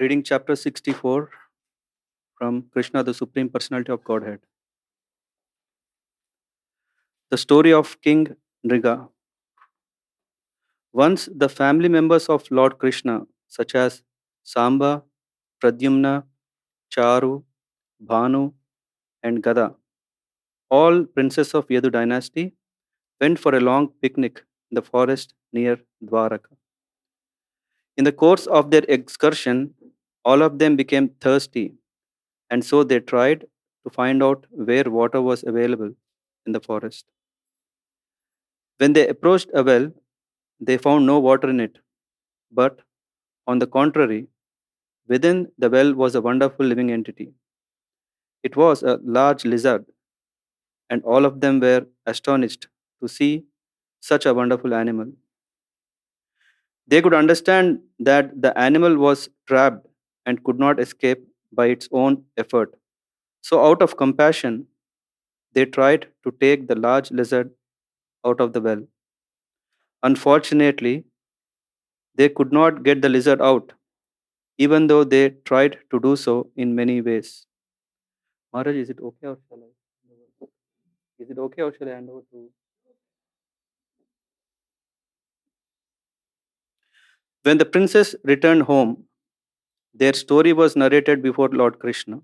Reading chapter 64 from Krishna, the Supreme Personality of Godhead. The story of King Nriga. Once the family members of Lord Krishna, such as Samba, Pradyumna, Charu, Bhanu, and Gada, all princes of Yadu dynasty, went for a long picnic in the forest near Dwaraka. In the course of their excursion, all of them became thirsty, and so they tried to find out where water was available in the forest. When they approached a well, they found no water in it, but on the contrary, within the well was a wonderful living entity. It was a large lizard, and all of them were astonished to see such a wonderful animal. They could understand that the animal was trapped and could not escape by its own effort. So, out of compassion, they tried to take the large lizard out of the well. Unfortunately, they could not get the lizard out, even though they tried to do so in many ways. Maharaj, is it okay or shall I? Is it okay or shall I hand over to? When the princess returned home, their story was narrated before Lord Krishna.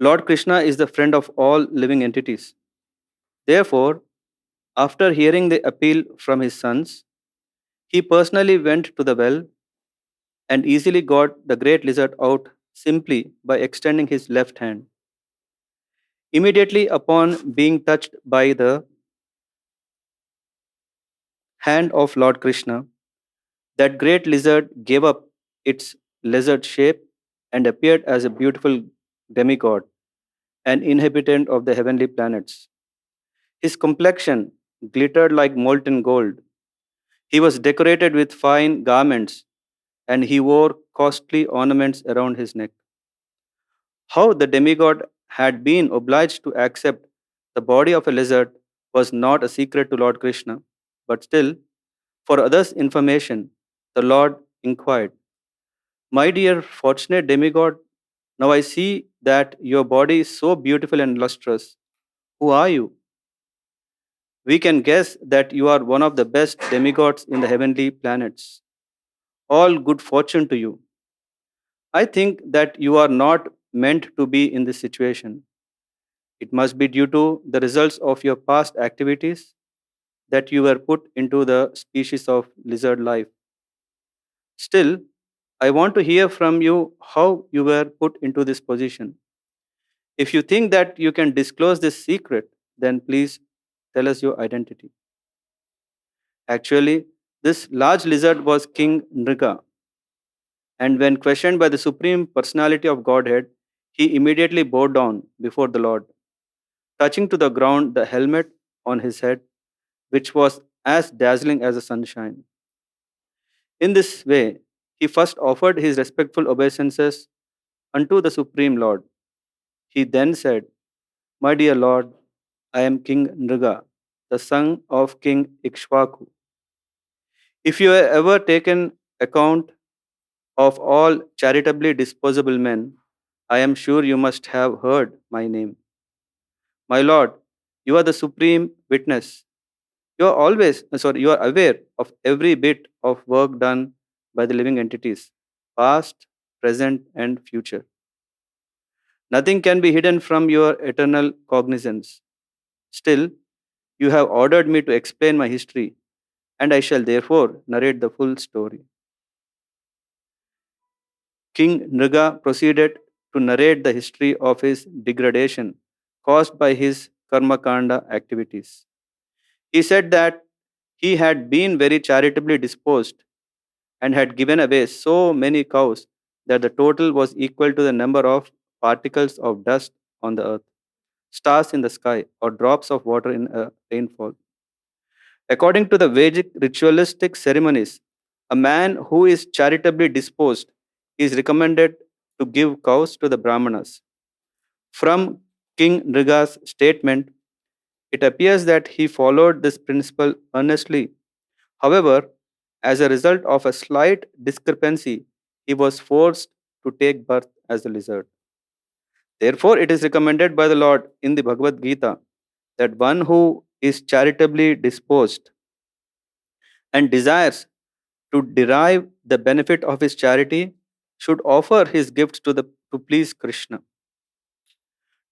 Lord Krishna is the friend of all living entities. Therefore, after hearing the appeal from his sons, he personally went to the well and easily got the great lizard out simply by extending his left hand. Immediately upon being touched by the hand of Lord Krishna, that great lizard gave up its lizard shape and appeared as a beautiful demigod, an inhabitant of the heavenly planets. His complexion glittered like molten gold. He was decorated with fine garments and he wore costly ornaments around his neck. How the demigod had been obliged to accept the body of a lizard was not a secret to Lord Krishna, but still, for others' information, the Lord inquired, "My dear fortunate demigod, now I see that your body is so beautiful and lustrous. Who are you? We can guess that you are one of the best demigods in the heavenly planets. All good fortune to you. I think that you are not meant to be in this situation. It must be due to the results of your past activities that you were put into the species of lizard life. Still, I want to hear from you how you were put into this position. If you think that you can disclose this secret, then please tell us your identity." Actually, this large lizard was King Nriga, and when questioned by the Supreme Personality of Godhead, he immediately bowed down before the Lord, touching to the ground the helmet on his head, which was as dazzling as the sunshine. In this way, he first offered his respectful obeisances unto the Supreme Lord. He then said, "My dear Lord, I am King Nriga, the son of King Ikshvaku. If you have ever taken account of all charitably disposable men, I am sure you must have heard my name. My Lord, you are the supreme witness. You are aware of every bit of work done by the living entities, past, present, and future. Nothing can be hidden from your eternal cognizance. Still, you have ordered me to explain my history, and I shall therefore narrate the full story." King Nriga proceeded to narrate the history of his degradation caused by his karmakanda activities. He said that he had been very charitably disposed and had given away so many cows that the total was equal to the number of particles of dust on the earth, stars in the sky, or drops of water in a rainfall. According to the Vedic ritualistic ceremonies, a man who is charitably disposed is recommended to give cows to the Brahmanas. From King Nriga's statement, it appears that he followed this principle earnestly. However, as a result of a slight discrepancy, he was forced to take birth as a lizard. Therefore, it is recommended by the Lord in the Bhagavad-Gita that one who is charitably disposed and desires to derive the benefit of his charity should offer his gifts to please Krishna.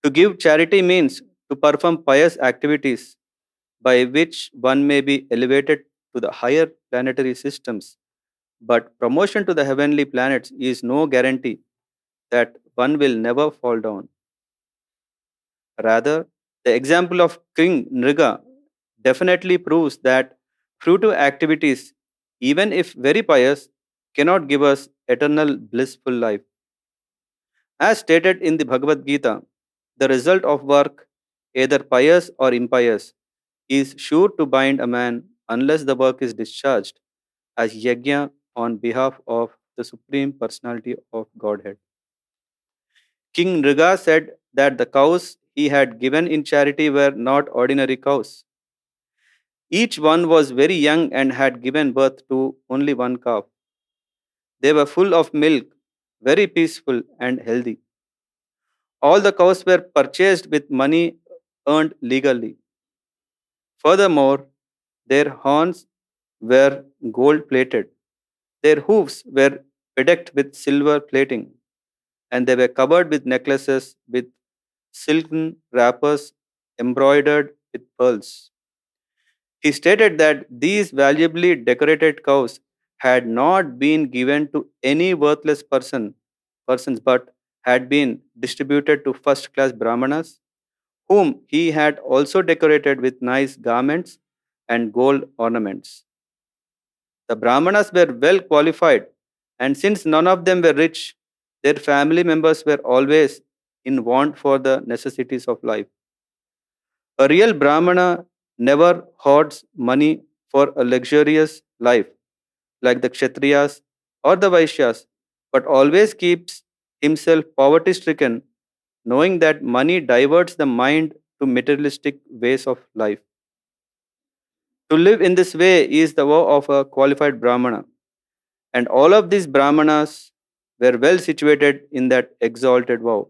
To give charity means to perform pious activities by which one may be elevated to the higher planetary systems, but promotion to the heavenly planets is no guarantee that one will never fall down. Rather, the example of King Nriga definitely proves that fruitive activities, even if very pious, cannot give us eternal blissful life. As stated in the Bhagavad Gita, the result of work, either pious or impious, is sure to bind a man unless the work is discharged as yajna on behalf of the Supreme Personality of Godhead. King Nriga said that the cows he had given in charity were not ordinary cows. Each one was very young and had given birth to only one calf. They were full of milk, very peaceful and healthy. All the cows were purchased with money earned legally. Furthermore, their horns were gold plated, their hoofs were bedecked with silver plating, and they were covered with necklaces with silken wrappers embroidered with pearls. He stated that these valuably decorated cows had not been given to any worthless persons but had been distributed to first class brahmanas whom he had also decorated with nice garments and gold ornaments. The brahmanas were well qualified, and since none of them were rich, their family members were always in want for the necessities of life. A real brahmana never hoards money for a luxurious life like the Kshatriyas or the Vaishyas, but always keeps himself poverty stricken, knowing that money diverts the mind to materialistic ways of life. To live in this way is the vow of a qualified Brahmana, and all of these Brahmanas were well situated in that exalted vow.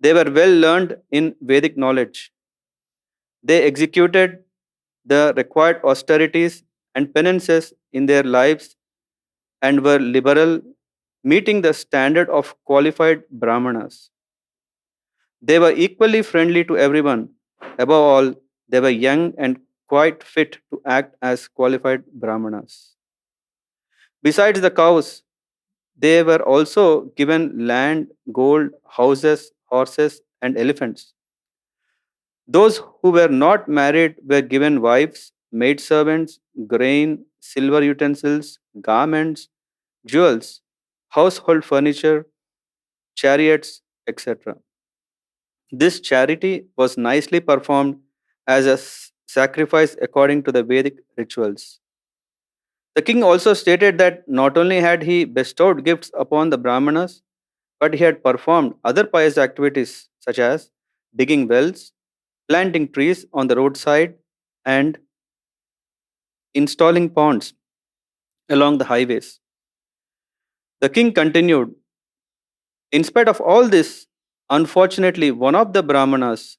They were well learned in Vedic knowledge. They executed the required austerities and penances in their lives and were liberal, meeting the standard of qualified Brahmanas. They were equally friendly to everyone. Above all, they were young and quite fit to act as qualified Brahmanas. Besides the cows, they were also given land, gold, houses, horses, and elephants. Those who were not married were given wives, maidservants, grain, silver utensils, garments, jewels, household furniture, chariots, etc. This charity was nicely performed as a sacrifice according to the Vedic rituals. The king also stated that not only had he bestowed gifts upon the Brahmanas, but he had performed other pious activities such as digging wells, planting trees on the roadside, and installing ponds along the highways. The king continued, in spite of all this, unfortunately, one of the Brahmanas,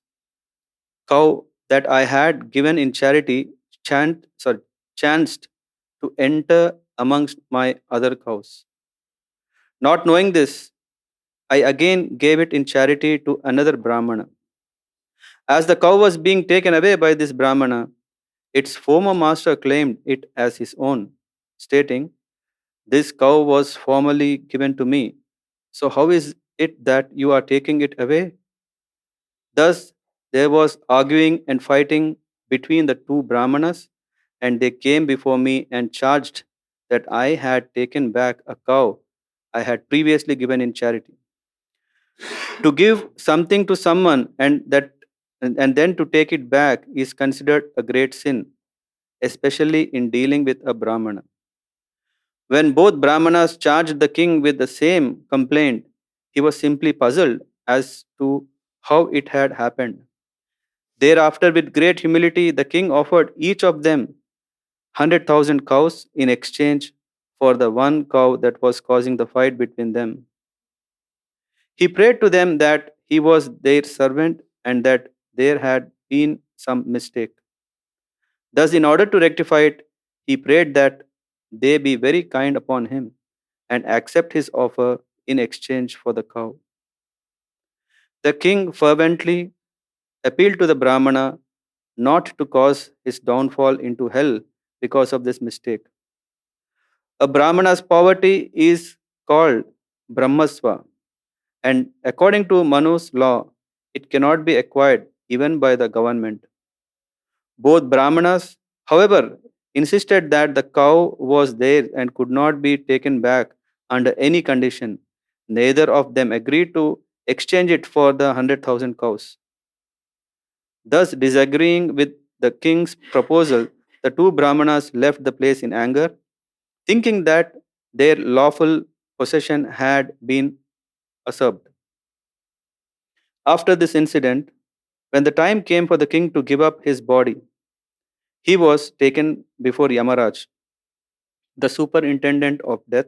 cow that I had given in charity, chanced to enter amongst my other cows. Not knowing this, I again gave it in charity to another Brahmana. As the cow was being taken away by this Brahmana, its former master claimed it as his own, stating, "This cow was formerly given to me. So how is it that you are taking it away?" Thus, there was arguing and fighting between the two Brahmanas, and they came before me and charged that I had taken back a cow I had previously given in charity. To give something to someone and then to take it back is considered a great sin, especially in dealing with a Brahmana. When both Brahmanas charged the king with the same complaint, he was simply puzzled as to how it had happened. Thereafter, with great humility, the king offered each of them 100,000 cows in exchange for the one cow that was causing the fight between them. He prayed to them that he was their servant and that there had been some mistake. Thus, in order to rectify it, he prayed that they be very kind upon him and accept his offer in exchange for the cow. The king fervently appealed to the Brahmana not to cause his downfall into hell because of this mistake. A Brahmana's poverty is called Brahmasva, and according to Manu's law, it cannot be acquired even by the government. Both Brahmanas, however, insisted that the cow was theirs and could not be taken back under any condition. Neither of them agreed to exchange it for the 100,000 cows. Thus, disagreeing with the king's proposal, the two Brahmanas left the place in anger, thinking that their lawful possession had been usurped. After this incident, when the time came for the king to give up his body, he was taken before Yamaraj, the superintendent of death,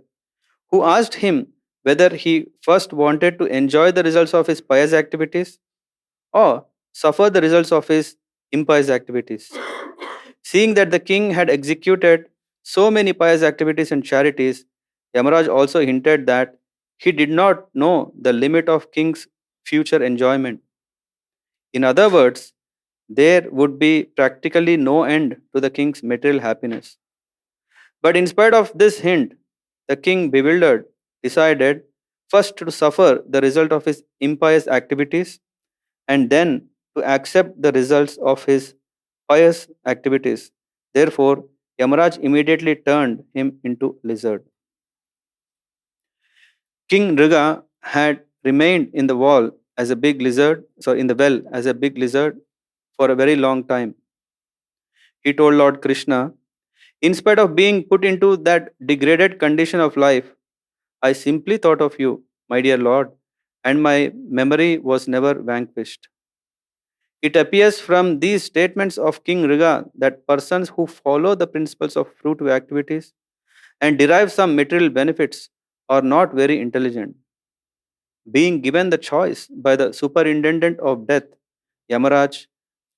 who asked him whether he first wanted to enjoy the results of his pious activities or suffer the results of his impious activities. Seeing that the king had executed so many pious activities and charities, Yamaraj also hinted that he did not know the limit of king's future enjoyment. In other words, there would be practically no end to the king's material happiness. But in spite of this hint, the king, bewildered, decided first to suffer the result of his impious activities and then to accept the results of his pious activities. Therefore, Yamaraj immediately turned him into lizard. King Nriga had remained in the wall as a big lizard, in the well as a big lizard for a very long time. He told Lord Krishna, in spite of being put into that degraded condition of life, I simply thought of you, my dear Lord, and my memory was never vanquished. It appears from these statements of King Riga that persons who follow the principles of fruitive activities and derive some material benefits are not very intelligent. Being given the choice by the superintendent of death, Yamaraj,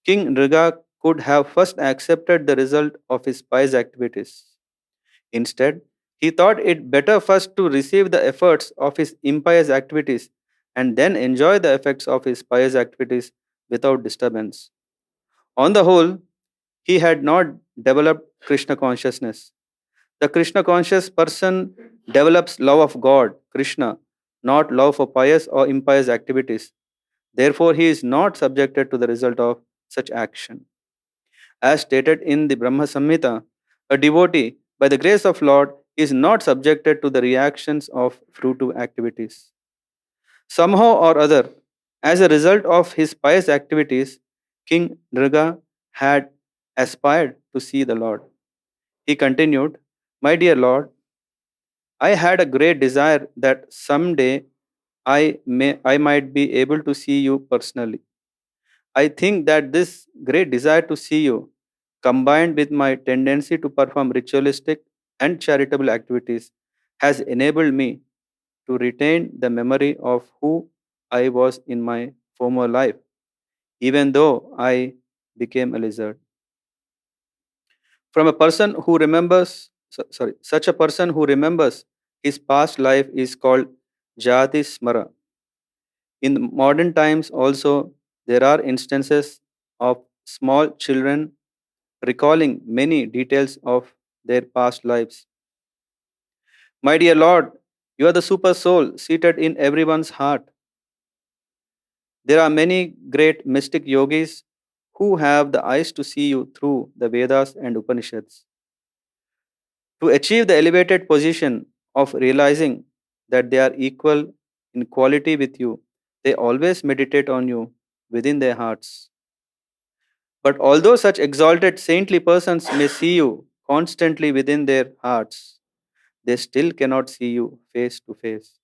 King Nriga could have first accepted the result of his pious activities. Instead, he thought it better first to receive the efforts of his impious activities and then enjoy the effects of his pious activities without disturbance. On the whole, he had not developed Krishna consciousness. The Krishna conscious person develops love of God, Krishna, not love for pious or impious activities. Therefore, he is not subjected to the result of such action. As stated in the Brahma Samhita, a devotee, by the grace of Lord, is not subjected to the reactions of fruitive activities. Somehow or other, as a result of his pious activities, King Nriga had aspired to see the Lord. He continued, my dear Lord, I had a great desire that someday I might be able to see you personally. I think that this great desire to see you, combined with my tendency to perform ritualistic and charitable activities, has enabled me to retain the memory of who I was in my former life, even though I became a lizard. From a person who remembers, such a person who remembers his past life is called Jati Smara. In modern times, also, there are instances of small children recalling many details of their past lives. My dear Lord, you are the super soul seated in everyone's heart. There are many great mystic yogis who have the eyes to see you through the Vedas and Upanishads. To achieve the elevated position of realizing that they are equal in quality with you, they always meditate on you within their hearts. But although such exalted saintly persons may see you constantly within their hearts, they still cannot see you face to face.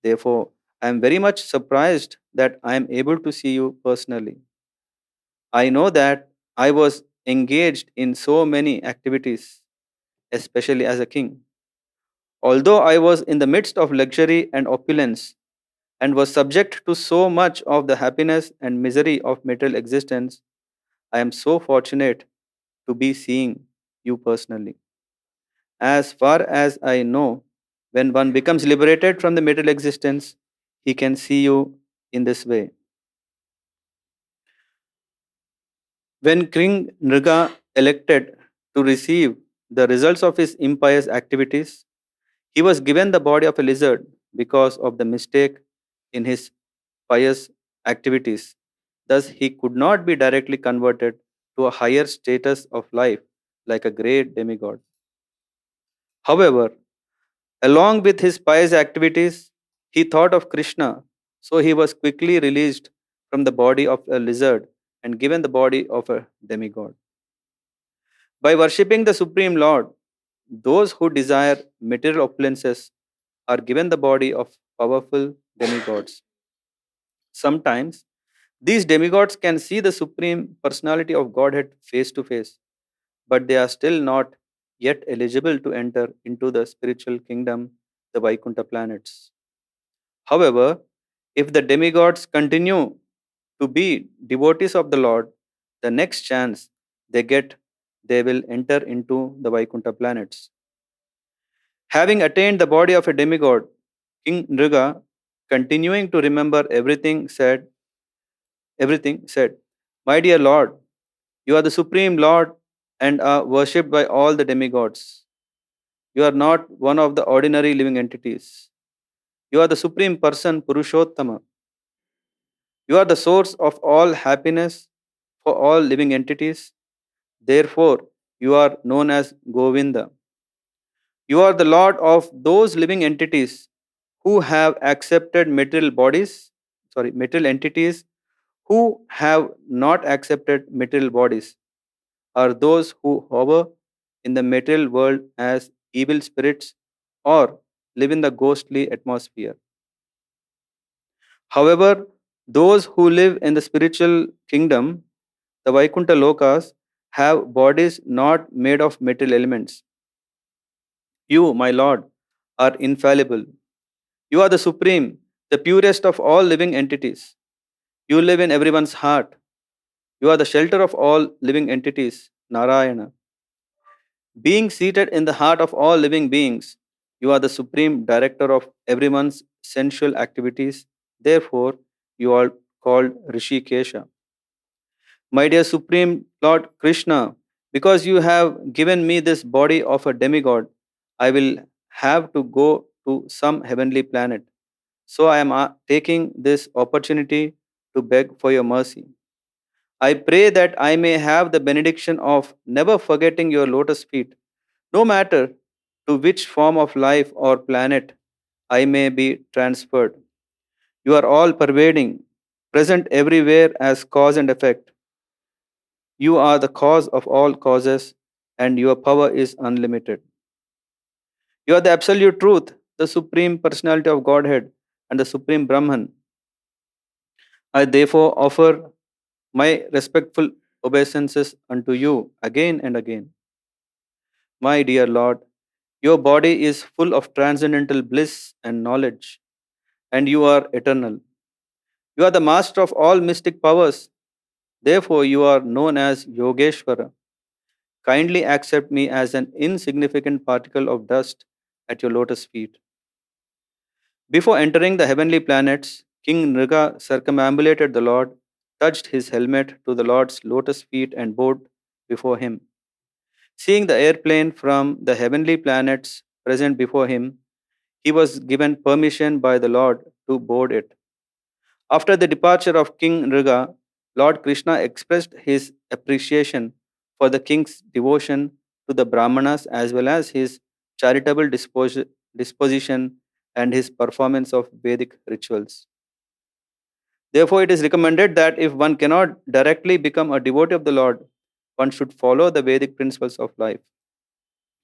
Therefore, I am very much surprised that I am able to see you personally. I know that I was engaged in so many activities, especially as a king. Although I was in the midst of luxury and opulence, and was subject to so much of the happiness and misery of material existence, I am so fortunate to be seeing you personally. As far as I know, when one becomes liberated from the material existence, he can see you in this way. When King Nriga elected to receive the results of his impious activities, he was given the body of a lizard because of the mistake in his pious activities. Thus, he could not be directly converted to a higher status of life like a great demigod. However, along with his pious activities, he thought of Krishna, so he was quickly released from the body of a lizard and given the body of a demigod. By worshipping the Supreme Lord, those who desire material opulences are given the body of powerful demigods. Sometimes, these demigods can see the Supreme Personality of Godhead face to face, but they are still not yet eligible to enter into the spiritual kingdom, the Vaikuntha planets. However, if the demigods continue to be devotees of the Lord, the next chance they get, they will enter into the Vaikuntha planets. Having attained the body of a demigod, King Nriga, continuing to remember everything said, My dear Lord, you are the Supreme Lord and are worshipped by all the demigods. You are not one of the ordinary living entities. You are the Supreme Person, Purushottama. You are the source of all happiness for all living entities. Therefore, you are known as Govinda. You are the Lord of those living entities who have accepted material entities who have not accepted material bodies are those who hover in the material world as evil spirits or live in the ghostly atmosphere. However, those who live in the spiritual kingdom, the Vaikuntha Lokas, have bodies not made of material elements. You, my Lord, are infallible. You are the supreme, the purest of all living entities. You live in everyone's heart. You are the shelter of all living entities, Narayana. Being seated in the heart of all living beings, you are the supreme director of everyone's sensual activities. Therefore, you are called Rishikesha. My dear Supreme Lord Krishna, because you have given me this body of a demigod, I will have to go to some heavenly planet. So I am taking this opportunity to beg for your mercy. I pray that I may have the benediction of never forgetting your lotus feet, no matter to which form of life or planet I may be transferred. You are all pervading, present everywhere as cause and effect. You are the cause of all causes, and your power is unlimited. You are the absolute truth, the supreme personality of Godhead, and the supreme Brahman. I therefore offer my respectful obeisances unto you again and again. My dear Lord, your body is full of transcendental bliss and knowledge, and you are eternal. You are the master of all mystic powers. Therefore, you are known as Yogeshwara. Kindly accept me as an insignificant particle of dust at your lotus feet. Before entering the heavenly planets, King Nriga circumambulated the Lord, touched his helmet to the Lord's lotus feet, and bowed before him. Seeing the airplane from the heavenly planets present before him, he was given permission by the Lord to board it. After the departure of King Nriga, Lord Krishna expressed his appreciation for the king's devotion to the Brahmanas as well as his charitable disposition and his performance of Vedic rituals. Therefore, it is recommended that if one cannot directly become a devotee of the Lord, one should follow the Vedic principles of life.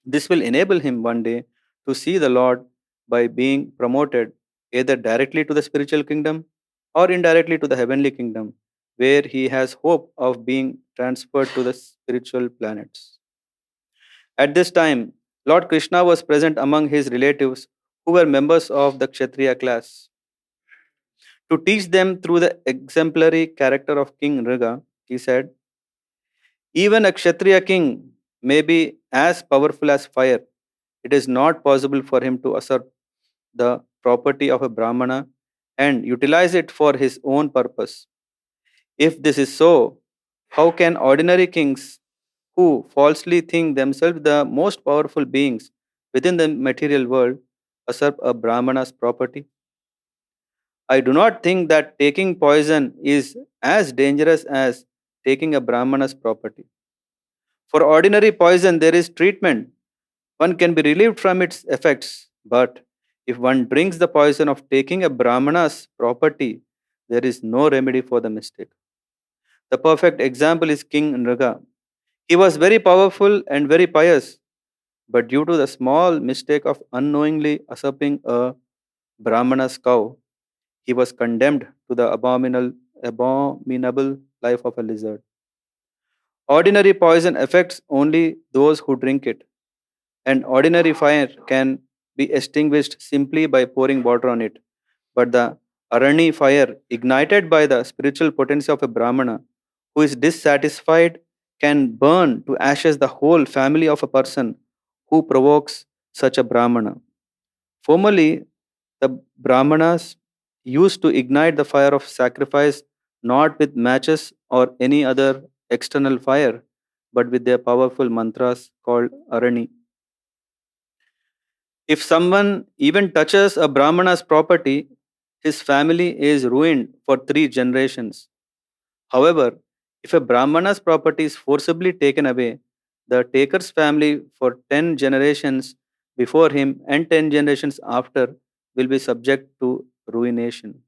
This will enable him one day to see the Lord by being promoted either directly to the spiritual kingdom or indirectly to the heavenly kingdom, where he has hope of being transferred to the spiritual planets. At this time, Lord Krishna was present among his relatives who were members of the Kshatriya class. To teach them through the exemplary character of King Nriga, he said, even a Kshatriya king may be as powerful as fire. It is not possible for him to usurp the property of a Brahmana and utilize it for his own purpose. If this is so, how can ordinary kings who falsely think themselves the most powerful beings within the material world usurp a Brahmana's property? I do not think that taking poison is as dangerous as taking a Brahmana's property. For ordinary poison, there is treatment. One can be relieved from its effects, but if one drinks the poison of taking a Brahmana's property, there is no remedy for the mistake. The perfect example is King Nriga. He was very powerful and very pious, but due to the small mistake of unknowingly usurping a Brahmana's cow, he was condemned to the abominable life of a lizard. Ordinary poison affects only those who drink it, and ordinary fire can be extinguished simply by pouring water on it. But the Arani fire, ignited by the spiritual potency of a Brahmana who is dissatisfied, can burn to ashes the whole family of a person who provokes such a Brahmana. Formerly, the Brahmanas used to ignite the fire of sacrifice not with matches or any other external fire, but with their powerful mantras called Arani. If someone even touches a Brahmana's property, his family is ruined for 3 generations. However, if a Brahmana's property is forcibly taken away, the taker's family for 10 generations before him and 10 generations after will be subject to ruination.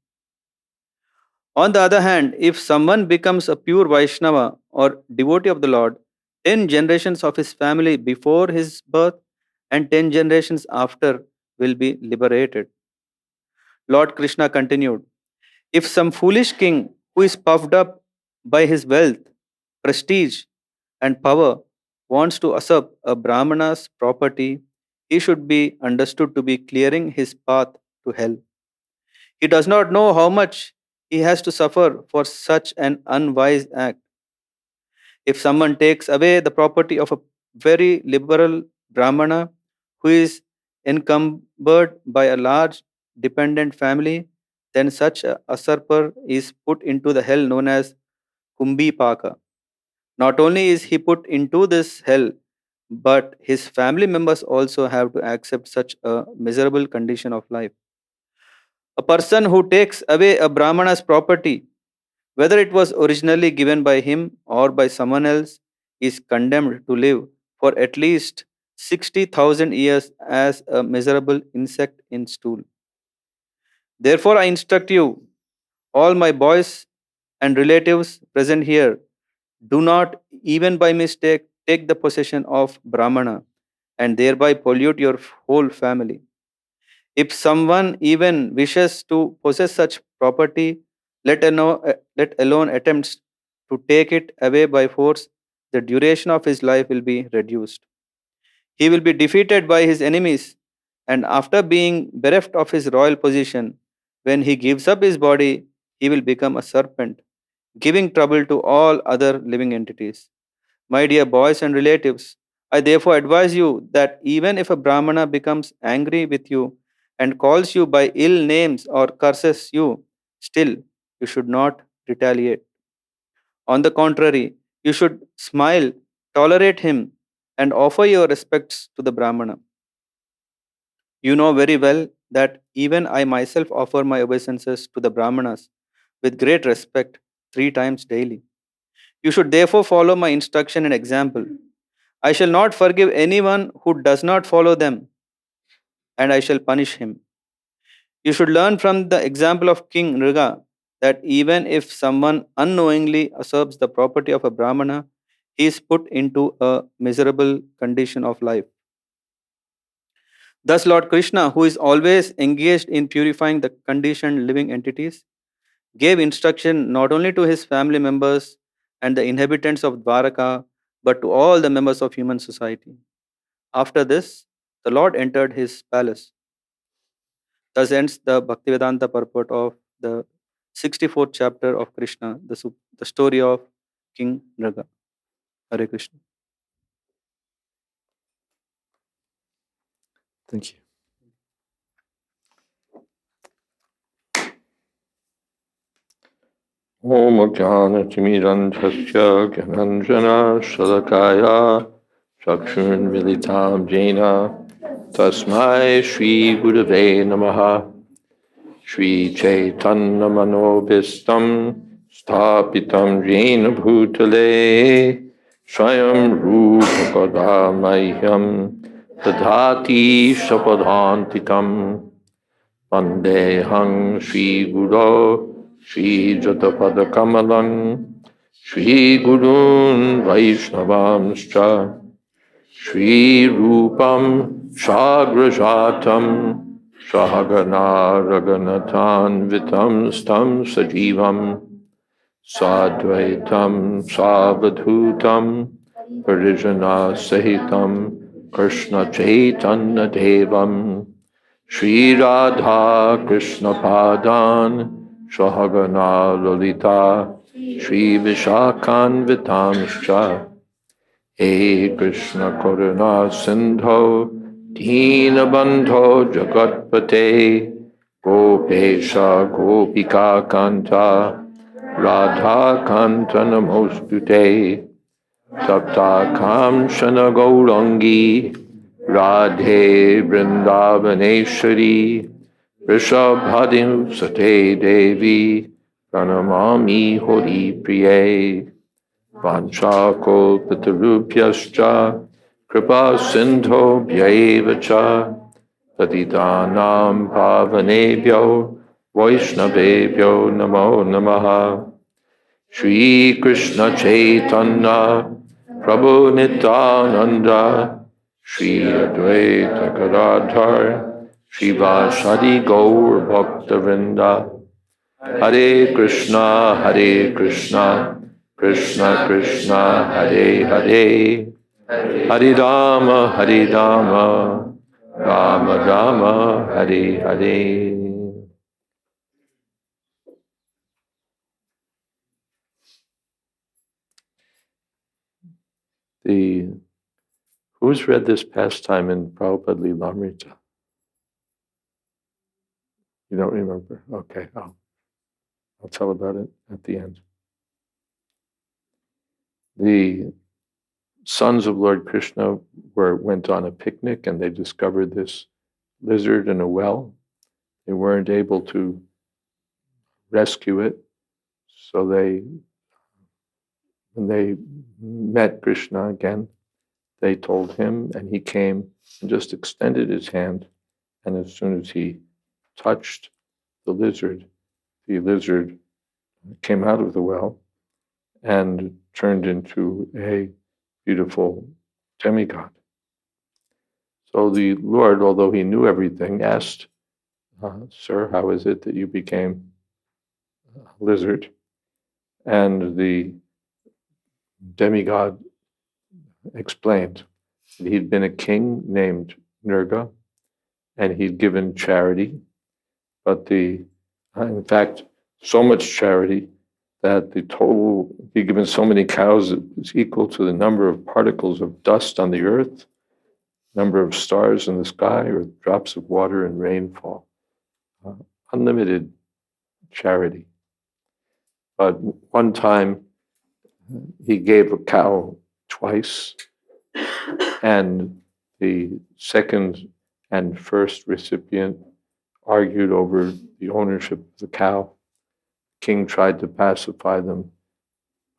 On the other hand, if someone becomes a pure Vaishnava or devotee of the Lord, 10 generations of his family before his birth and 10 generations after will be liberated. Lord Krishna continued, if some foolish king who is puffed up by his wealth, prestige, and power wants to usurp a Brahmana's property, he should be understood to be clearing his path to hell. He does not know how much he has to suffer for such an unwise act. If someone takes away the property of a very liberal Brahmana who is encumbered by a large dependent family, then such a usurper is put into the hell known as Kumbi Paka. Not only is he put into this hell, but his family members also have to accept such a miserable condition of life. A person who takes away a Brahmana's property, whether it was originally given by him or by someone else, is condemned to live for at least 60,000 years as a miserable insect in stool. Therefore, I instruct you, all my boys and relatives present here, do not even by mistake take the possession of Brahmana and thereby pollute your whole family. If someone even wishes to possess such property, let alone attempts to take it away by force, the duration of his life will be reduced. He will be defeated by his enemies, and after being bereft of his royal position, when he gives up his body, he will become a serpent, giving trouble to all other living entities. My dear boys and relatives, I therefore advise you that even if a Brahmana becomes angry with you and calls you by ill names or curses you, still you should not retaliate. On the contrary, you should smile, tolerate him, and offer your respects to the Brahmana. You know very well that even I myself offer my obeisances to the Brahmanas with great respect 3 times daily. You should therefore follow my instruction and example. I shall not forgive anyone who does not follow them, and I shall punish him. You should learn from the example of King Nriga that even if someone unknowingly usurps the property of a Brahmana, he is put into a miserable condition of life. Thus, Lord Krishna, who is always engaged in purifying the conditioned living entities, gave instruction not only to his family members and the inhabitants of Dwaraka, but to all the members of human society. After this, the Lord entered his palace. Thus ends the Bhaktivedanta purport of the 64th chapter of Krishna, the story of King Nraga. Hare Krishna. Thank you. Om Jnana-timirantasya Gyananjana Shalakaya Chakshun Militam Jena Tasmai Shri Gurave Namaha Shri Chaitanya Manobhistam Sthapitam Jena Bhutale Swayam Rupa Kadamahyam Tadhati Sapadhantikam Vandehang Shri Guru Shri Jatapada Kamalam Shri Gurun Vaishnavamscha Shri Rupam Shagrajatam Sahagana Raganathan Vitam Stam Sajivam Sadvaitam Savadhutam Parijana Sahitam Krishna Chaitanya Devam Shri Radha Krishna Padan Sahagana Lalita Shri Vishakhan Vitamscha He Krishna Karuna Sindho Dina Bandho Jagatpate Gopesha Gopika Kanta Radha Kanta Namostute Tapta Kamshana Gaurangi Radhe Vrindavaneshwari Rishabhadim Sate Devi Pranamami Hori Priye Vanchakolpatarupyascha Kripa Sindho Bhyevacha Patitanam Pavanebhyo Vaishnavebhyo Namo Namaha Shri Krishna Chaitanya Prabhu Nityananda Shri Advaita Gadadhar Shri Vasadi Gaur Bhakta-vrinda Hare Krishna Krishna Krishna Hare Hare Hare Rama Rama Rama Hare Hare. Who's read this pastime in Prabhupada Lilamrita? You don't remember? Okay, I'll tell about it at the end. The sons of Lord Krishna went on a picnic and they discovered this lizard in a well. They weren't able to rescue it, so when they met Krishna again, they told him, and he came and just extended his hand, and as soon as he touched the lizard came out of the well and turned into a beautiful demigod. So the Lord, although he knew everything, asked, Sir, how is it that you became a lizard? And the demigod explained that he'd been a king named Nrga, and he'd given charity, but in fact, so much charity that the total, he'd given so many cows that was equal to the number of particles of dust on the earth, number of stars in the sky, or drops of water in rainfall. Unlimited charity. But one time, he gave a cow twice, and the second and first recipient argued over the ownership of the cow. King tried to pacify them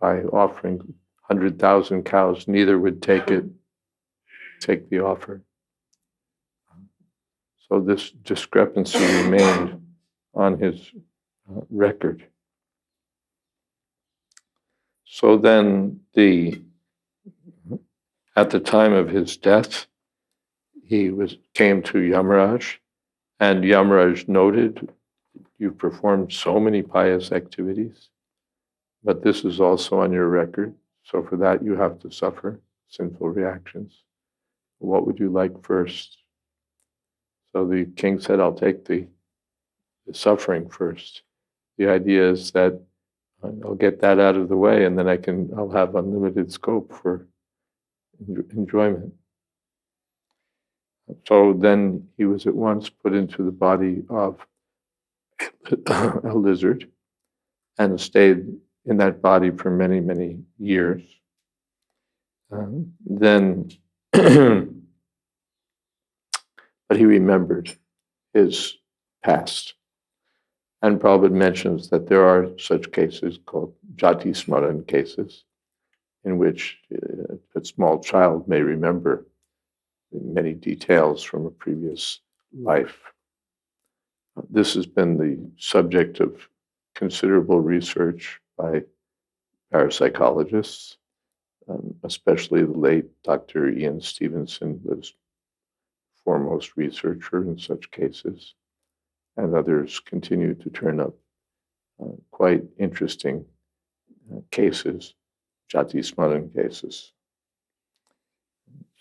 by offering 100,000 cows. Neither would take the offer. So this discrepancy remained on his record. So then at the time of his death, he came to Yamaraj, and Yamaraj noted, you've performed so many pious activities, but this is also on your record, so for that you have to suffer sinful reactions. What would you like first? So the king said, I'll take the suffering first. The idea is that I'll get that out of the way, and then I'll have unlimited scope for enjoyment. So then he was at once put into the body of a lizard and stayed in that body for many, many years. Then, but he remembered his past. And Prabhupada mentions that there are such cases called jati smaran cases, in which a small child may remember many details from a previous life. This has been the subject of considerable research by parapsychologists, especially the late Dr. Ian Stevenson was foremost researcher in such cases, and others continue to turn up quite interesting cases, jati smaran cases.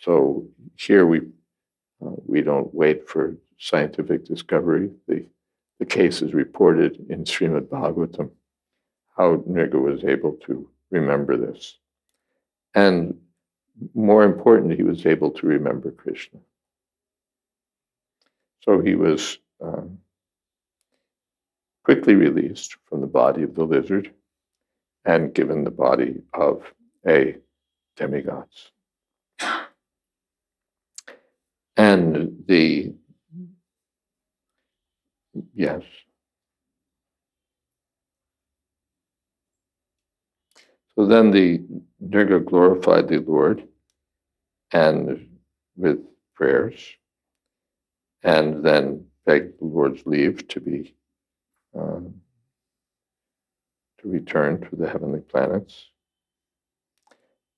So here we don't wait for scientific discovery. The case is reported in Srimad Bhagavatam, how Nriga was able to remember this. And more important, he was able to remember Krishna. So he was quickly released from the body of the lizard and given the body of a demigod. And yes. So then the Nriga glorified the Lord and with prayers, and then begged the Lord's leave to return to the heavenly planets.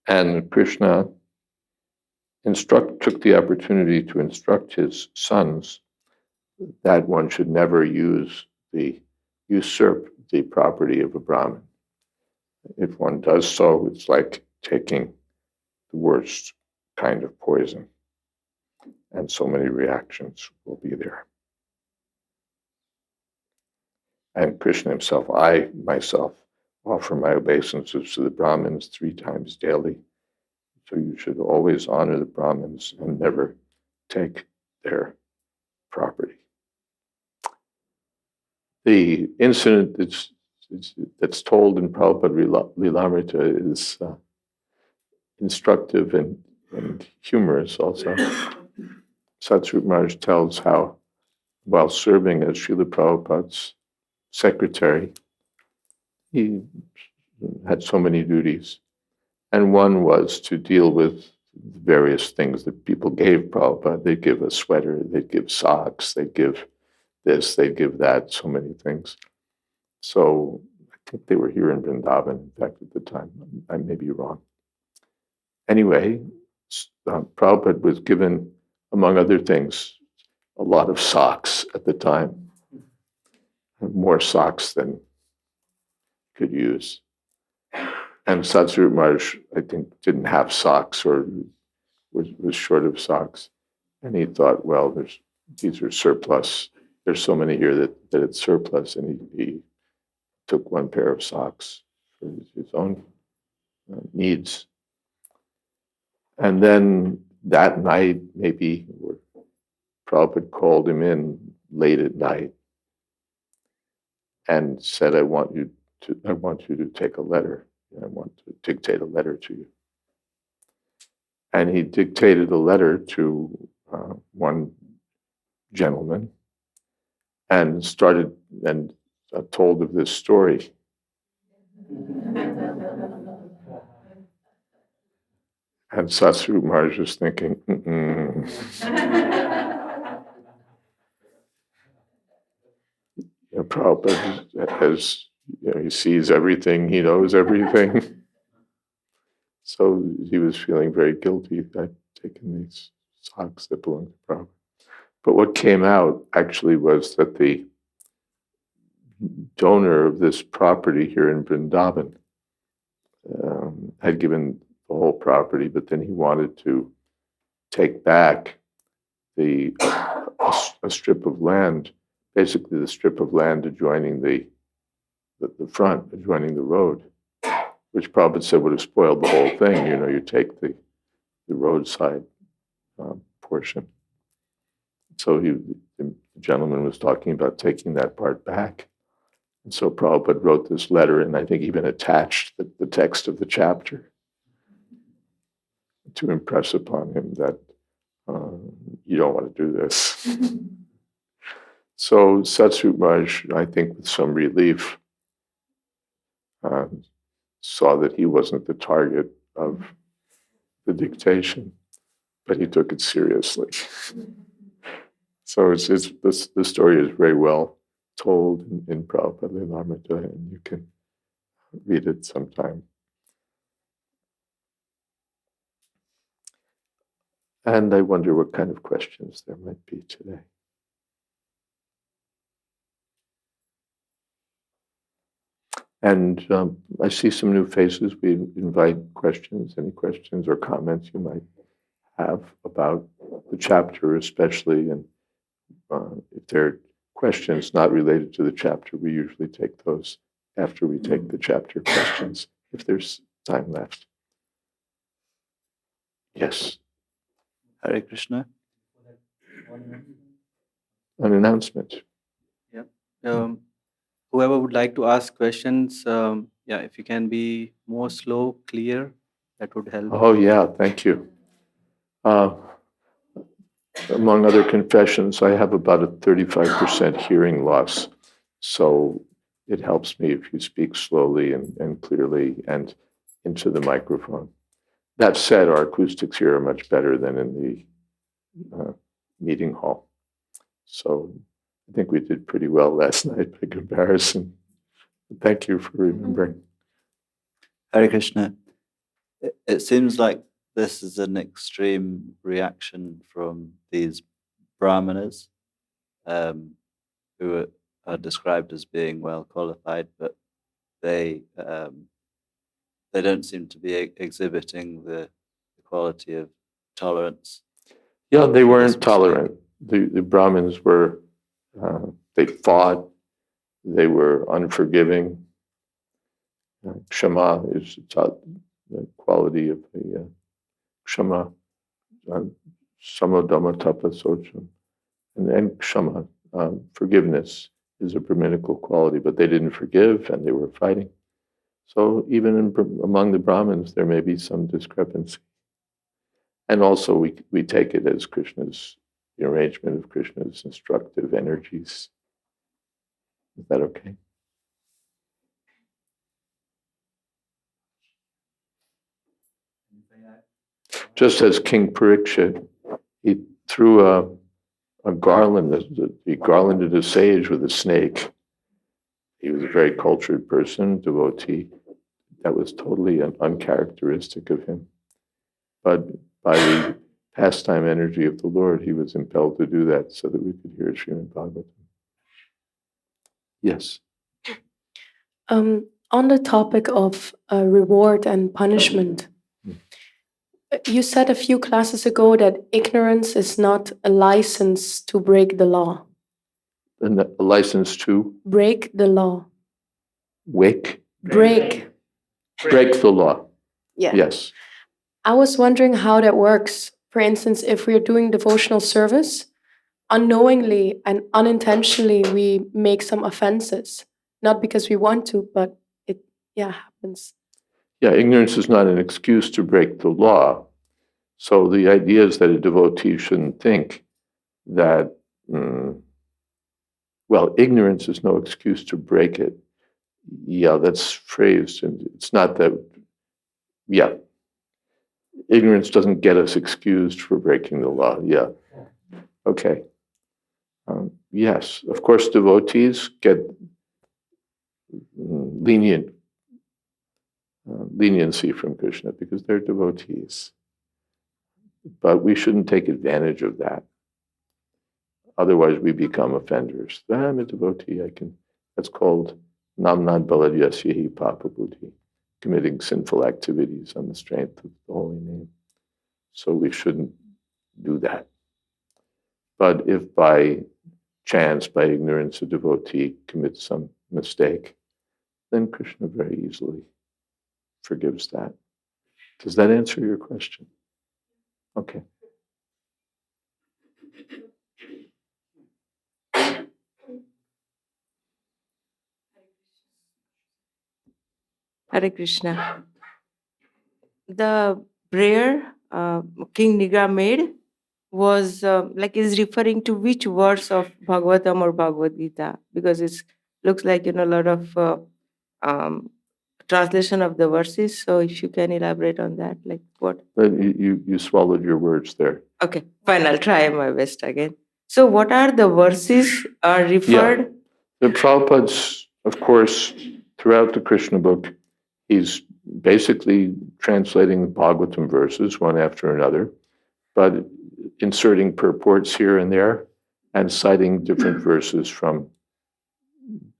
And Krishna took the opportunity to instruct his sons that one should never usurp the property of a Brahmin. If one does so, it's like taking the worst kind of poison, and so many reactions will be there. And Krishna himself, I myself, offer my obeisances to the Brahmins 3 times daily. So you should always honor the Brahmins and never take their property. The incident that's told in Prabhupada Lilamrita is instructive and humorous also. Satsrup Maharaj tells how, while serving as Srila Prabhupada's secretary, he had so many duties. And one was to deal with various things that people gave Prabhupada. They'd give a sweater, they'd give socks, they'd give this, they'd give that, so many things. So I think they were here in Vrindavan, in fact, at the time. I may be wrong. Anyway, Prabhupada was given, among other things, a lot of socks at the time, more socks than could use. And Satsrup Maharaj, I think, didn't have socks or was short of socks. And he thought, well, these are surplus. There's so many here that it's surplus. And he took 1 pair of socks for his own needs. And then that night, maybe, Prabhupada called him in late at night and said, I want you to take a letter. I want to dictate a letter to you. And he dictated a letter to one gentleman and told of this story. And Satsrup Maharaj was thinking, Prabhupada has, he sees everything, he knows everything. So he was feeling very guilty that taking these socks that belonged to Prabhupada. But what came out actually was that the donor of this property here in Vrindavan had given the whole property, but then he wanted to take back the a strip of land, basically the strip of land adjoining the front, adjoining the road, which Prabhupada said would have spoiled the whole thing. You know, you take the roadside portion. So the gentleman was talking about taking that part back. And so Prabhupada wrote this letter, and I think even attached the text of the chapter to impress upon him that you don't want to do this. So Satsut Maharaj, I think with some relief, saw that he wasn't the target of the dictation, but he took it seriously. So the story is very well told in Prabhupada Lilamrita, and you can read it sometime. And I wonder what kind of questions there might be today. And I see some new faces. We invite questions, any questions or comments you might have about the chapter especially. And if there are questions not related to the chapter, we usually take those after we take the chapter questions, if there's time left. Yes. Hare Krishna. An announcement. Yeah. Whoever would like to ask questions, if you can be more slow, clear, that would help. Oh, yeah, thank you. Among other confessions, I have about a 35% hearing loss. So it helps me if you speak slowly and clearly and into the microphone. That said, our acoustics here are much better than in the meeting hall. So I think we did pretty well last night by comparison. Thank you for remembering. Hare Krishna. It seems like this is an extreme reaction from these brahmanas who are described as being well qualified, but they don't seem to be exhibiting the quality of tolerance. Yeah, they weren't tolerant. The Brahmins were, they fought, they were unforgiving. Kshama is the quality of the Kshama, Samadama Tapa Socham. And Kshama, forgiveness, is a Brahminical quality, but they didn't forgive and they were fighting. So even among the Brahmins, there may be some discrepancy. And also we take it as Krishna's, the arrangement of Krishna's instructive energies. Is that okay? Just as King Parikshit, he threw a garland, he garlanded a sage with a snake. He was a very cultured person, devotee. That was totally uncharacteristic of him. But by the pastime energy of the Lord, he was impelled to do that so that we could hear Srimad Bhagavatam. Yes. On the topic of reward and punishment, you said a few classes ago that ignorance is not a license to break the law. A license to? Break the law. Break the law. Yeah. Yes. I was wondering how that works. For instance, if we're doing devotional service, unknowingly and unintentionally we make some offenses. Not because we want to, but it happens. Yeah, ignorance is not an excuse to break the law. So the idea is that a devotee shouldn't think that, ignorance is no excuse to break it. Yeah, that's phrased, and it's not that, ignorance doesn't get us excused for breaking the law. Yeah, okay. Yes, of course, devotees get leniency from Krishna because they're devotees. But we shouldn't take advantage of that. Otherwise, we become offenders. I'm a devotee. That's called namnad baladyasyahi papa buddhi, committing sinful activities on the strength of the holy name. So we shouldn't do that. But if by chance, by ignorance, a devotee commits some mistake, then Krishna very easily forgives that. Does that answer your question? Okay. Hare Krishna. The prayer King Niga made was is referring to which verse of Bhagavatam or Bhagavad-Gita? Because it looks like a lot of um, translation of the verses. So if you can elaborate on that, like what? But you swallowed your words there. Okay, fine. I'll try my best again. So what are the verses are referred? The Prabhupada's, of course, throughout the Krishna book, he's basically translating the Bhagavatam verses one after another, but inserting purports here and there and citing different verses from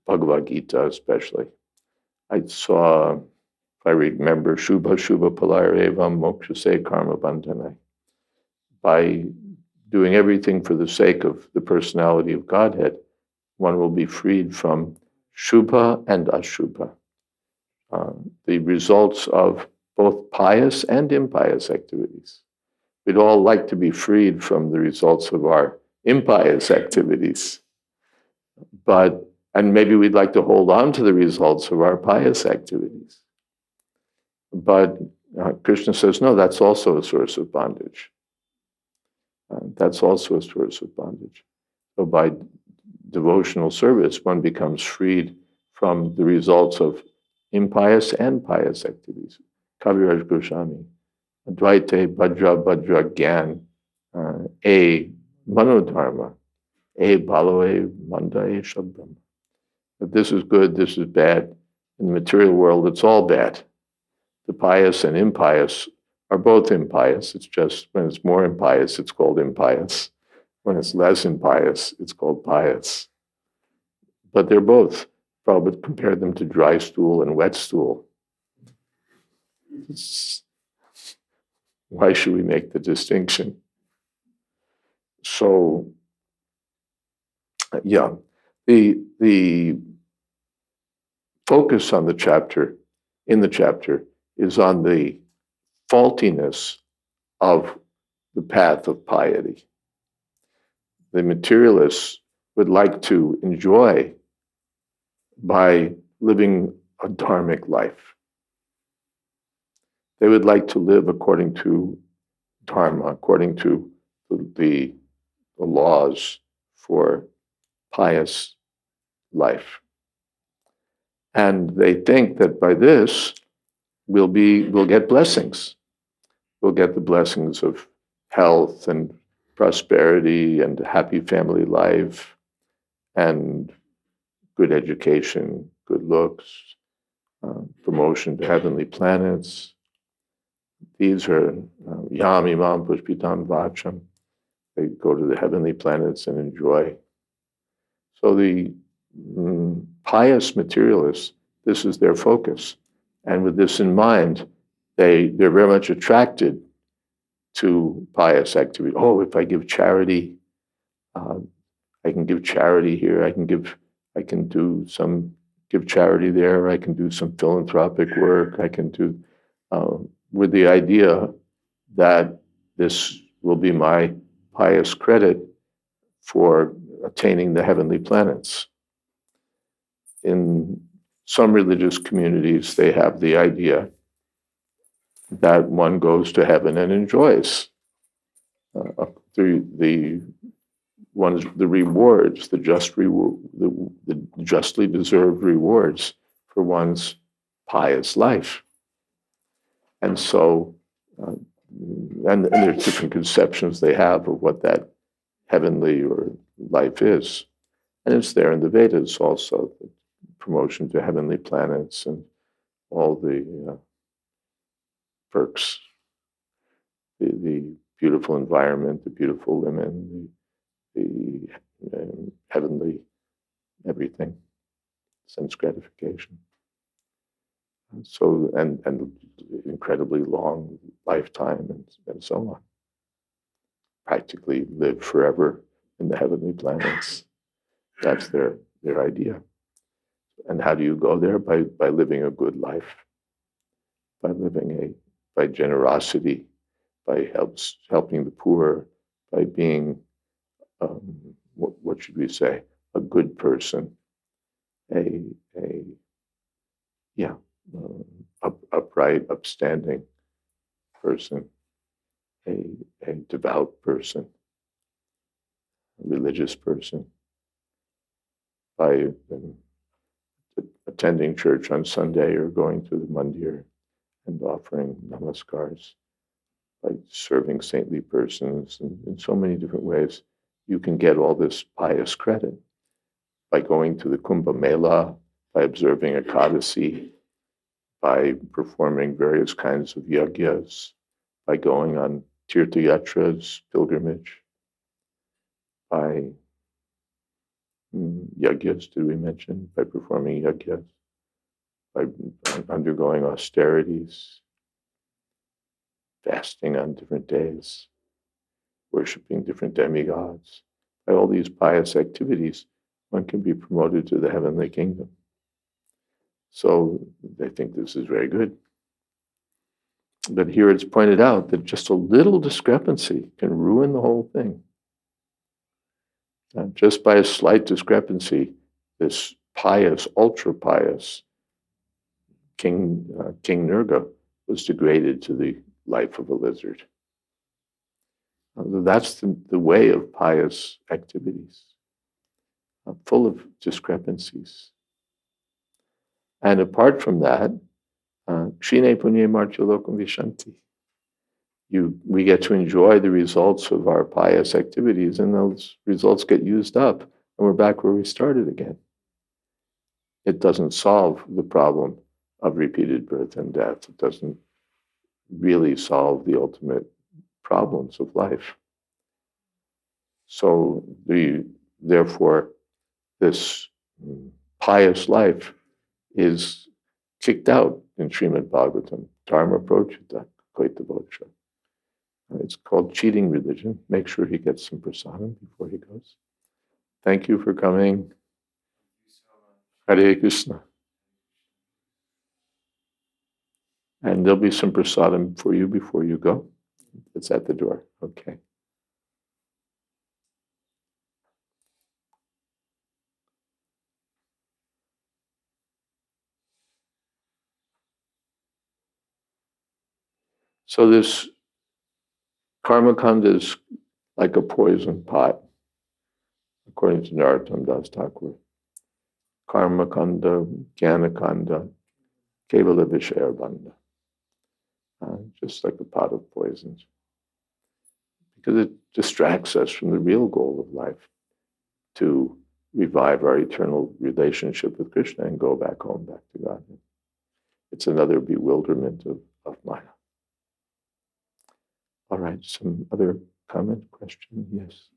Bhagavad-Gita especially. I saw, if I remember, Shubha Shubha Palayarevam Mokshase Karma Bandhane. By doing everything for the sake of the personality of Godhead, one will be freed from Shubha and Ashubha, the results of both pious and impious activities. We'd all like to be freed from the results of our impious activities, and maybe we'd like to hold on to the results of our pious activities. But Krishna says, no, that's also a source of bondage. That's also a source of bondage. So by devotional service, one becomes freed from the results of impious and pious activities. Kaviraj Goswami, Advaite Bhadra Bhadra Gyan, A Manodharma, A Baloe Manda E Shabdam. That this is good, this is bad. In the material world, it's all bad. The pious and impious are both impious. It's just when it's more impious, it's called impious. When it's less impious, it's called pious. But they're both. Prabhupada compared them to dry stool and wet stool. Why should we make the distinction? So, yeah, the focus on the chapter, is on the faultiness of the path of piety. The materialists would like to enjoy by living a dharmic life. They would like to live according to dharma, according to the laws for pious life. And they think that by this, we'll get blessings. We'll get the blessings of health and prosperity and a happy family life and good education, good looks, promotion to heavenly planets. These are yam imam pushpitam vacham. They go to the heavenly planets and enjoy. So the pious materialists, this is their focus. And with this in mind, they're very much attracted to pious activity. Oh, if I give charity, I can give charity here. I can give charity there. I can do some philanthropic work. I can do with the idea that this will be my pious credit for attaining the heavenly planets. In some religious communities, they have the idea that one goes to heaven and enjoys the rewards, the justly deserved rewards for one's pious life. And so, and there's different conceptions they have of what that heavenly or life is. And it's there in the Vedas also, the promotion to heavenly planets and all the perks, the beautiful environment, the beautiful women, the heavenly everything, sense gratification. So, and incredibly long lifetime and so on. Practically live forever in the heavenly planets. That's their idea. And how do you go there? By living a good life, by generosity, by helping the poor, by being, what should we say, a good person, upright, upstanding person, a devout person, a religious person, by attending church on Sunday or going to the mandir and offering namaskars, by serving saintly persons in so many different ways. You can get all this pious credit by going to the Kumbh Mela, by observing Ekadasi, by performing various kinds of yagyas, by going on tirtha yatras, pilgrimage, by yagyas, did we mention? By performing yagyas, by undergoing austerities, fasting on different days, worshiping different demigods. By all these pious activities, one can be promoted to the heavenly kingdom. So they think this is very good. But here it's pointed out that just a little discrepancy can ruin the whole thing. Just by a slight discrepancy, this pious, ultra-pious King Nirga was degraded to the life of a lizard. That's the way of pious activities, full of discrepancies. And apart from that, Kshine Punye Martya Lokam Vishanti. We get to enjoy the results of our pious activities, and those results get used up, and we're back where we started again. It doesn't solve the problem of repeated birth and death. It doesn't really solve the ultimate problems of life. So therefore, this pious life is kicked out in Srimad Bhagavatam, Dharma Prochita Kaita Bocha. It's called cheating religion. Make sure he gets some prasadam before he goes. Thank you for coming. Hare Krishna. And there'll be some prasadam for you before you go. It's at the door. Okay. So this karma kanda is like a poison pot, according to Narottam Das Thakur. Karma kanda, jnana kanda, kevala vishaya bandha. Just like a pot of poisons. Because it distracts us from the real goal of life, to revive our eternal relationship with Krishna and go back home, back to God. It's another bewilderment of Maya. All right, some other comment, question? Yes.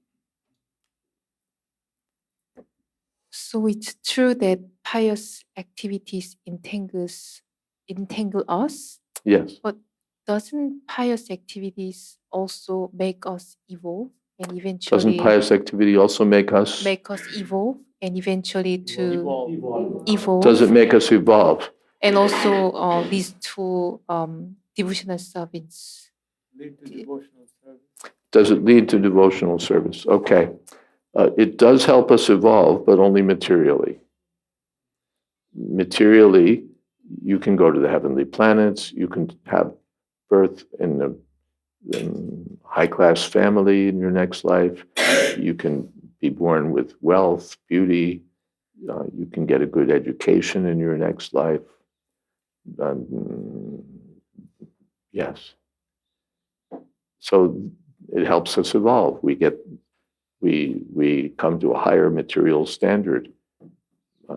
So it's true that pious activities entangle us, Yes. but doesn't pious activities also make us evolve and Doesn't eventually pious activity also make us evolve and eventually to evolve? Does it make us evolve? And also these two devotional service. Does it lead to devotional service? Okay. It does help us evolve, but only materially. Materially, you can go to the heavenly planets, you can have birth in a high-class family in your next life, you can be born with wealth, beauty, you can get a good education in your next life. Yes. So it helps us evolve. We come to a higher material standard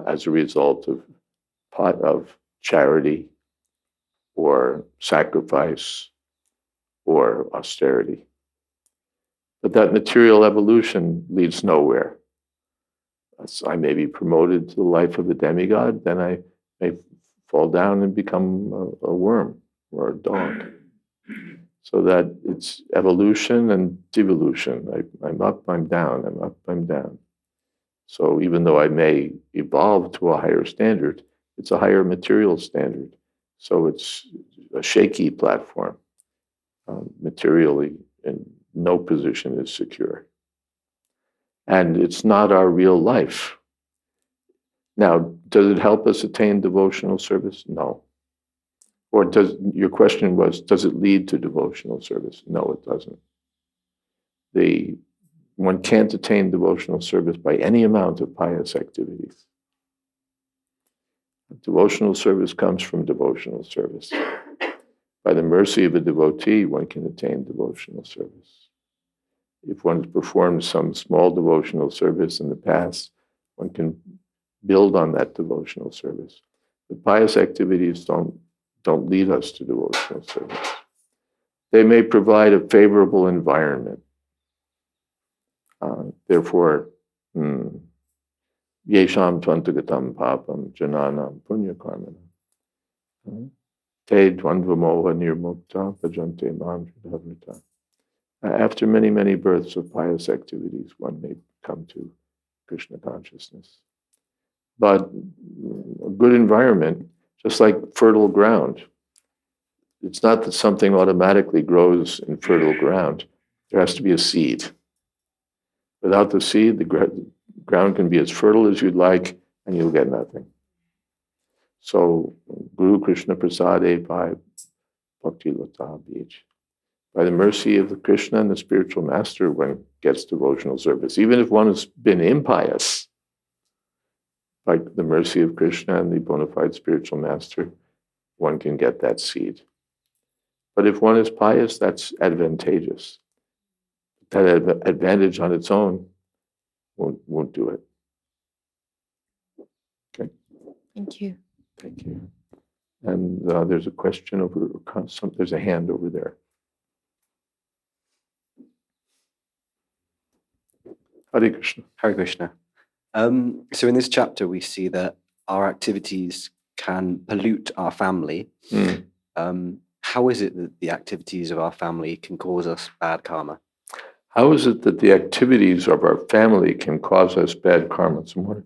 as a result of charity or sacrifice or austerity. But that material evolution leads nowhere. I may be promoted to the life of a demigod, then I may fall down and become a worm or a dog. So that it's evolution and devolution. I'm up, I'm down, I'm up, I'm down. So even though I may evolve to a higher standard, it's a higher material standard. So it's a shaky platform. Materially, and no position is secure. And it's not our real life. Now, does it help us attain devotional service? No. Or your question was, does it lead to devotional service? No, it doesn't. One can't attain devotional service by any amount of pious activities. Devotional service comes from devotional service. By the mercy of a devotee, one can attain devotional service. If one's performed some small devotional service in the past, one can build on that devotional service. But pious activities don't lead us to devotional service. They may provide a favorable environment. Therefore, yesham tvantagatam papam jananam punya karmana. Te dvandvamoha nirmukta bhajante mam hridavrita. After many, many births of pious activities, one may come to Krishna consciousness. But a good environment, just like fertile ground, it's not that something automatically grows in fertile ground. There has to be a seed. Without the seed, the ground can be as fertile as you'd like, and you'll get nothing. So, Guru Krishna Prasade by Bhakti Lata Bij. By the mercy of the Krishna and the spiritual master, one gets devotional service. Even if one has been impious, by the mercy of Krishna and the bona fide spiritual master, one can get that seed. But if one is pious, that's advantageous. That advantage on its own won't do it. Okay. Thank you. Thank you. And there's a question over, there's a hand over there. Hare Krishna. Hare Krishna. So in this chapter, we see that our activities can pollute our family. How is it that the activities of our family can cause us bad karma? How is it that the activities of our family can cause us bad karma? Some water.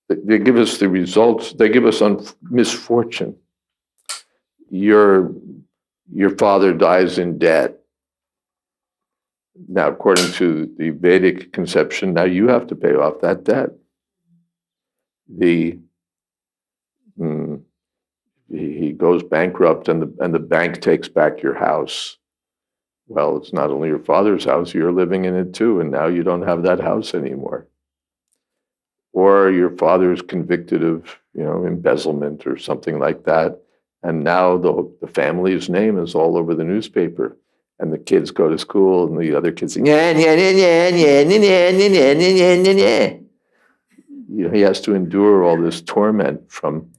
They give us the results. They give us misfortune. Your father dies in debt. Now, according to the Vedic conception, now you have to pay off that debt. He goes bankrupt, and the bank takes back your house. Well, it's not only your father's house, you're living in it too, and now you don't have that house anymore. Or your father is convicted of, embezzlement or something like that, and now the family's name is all over the newspaper, and the kids go to school, and the other kids say, he has to endure all this torment from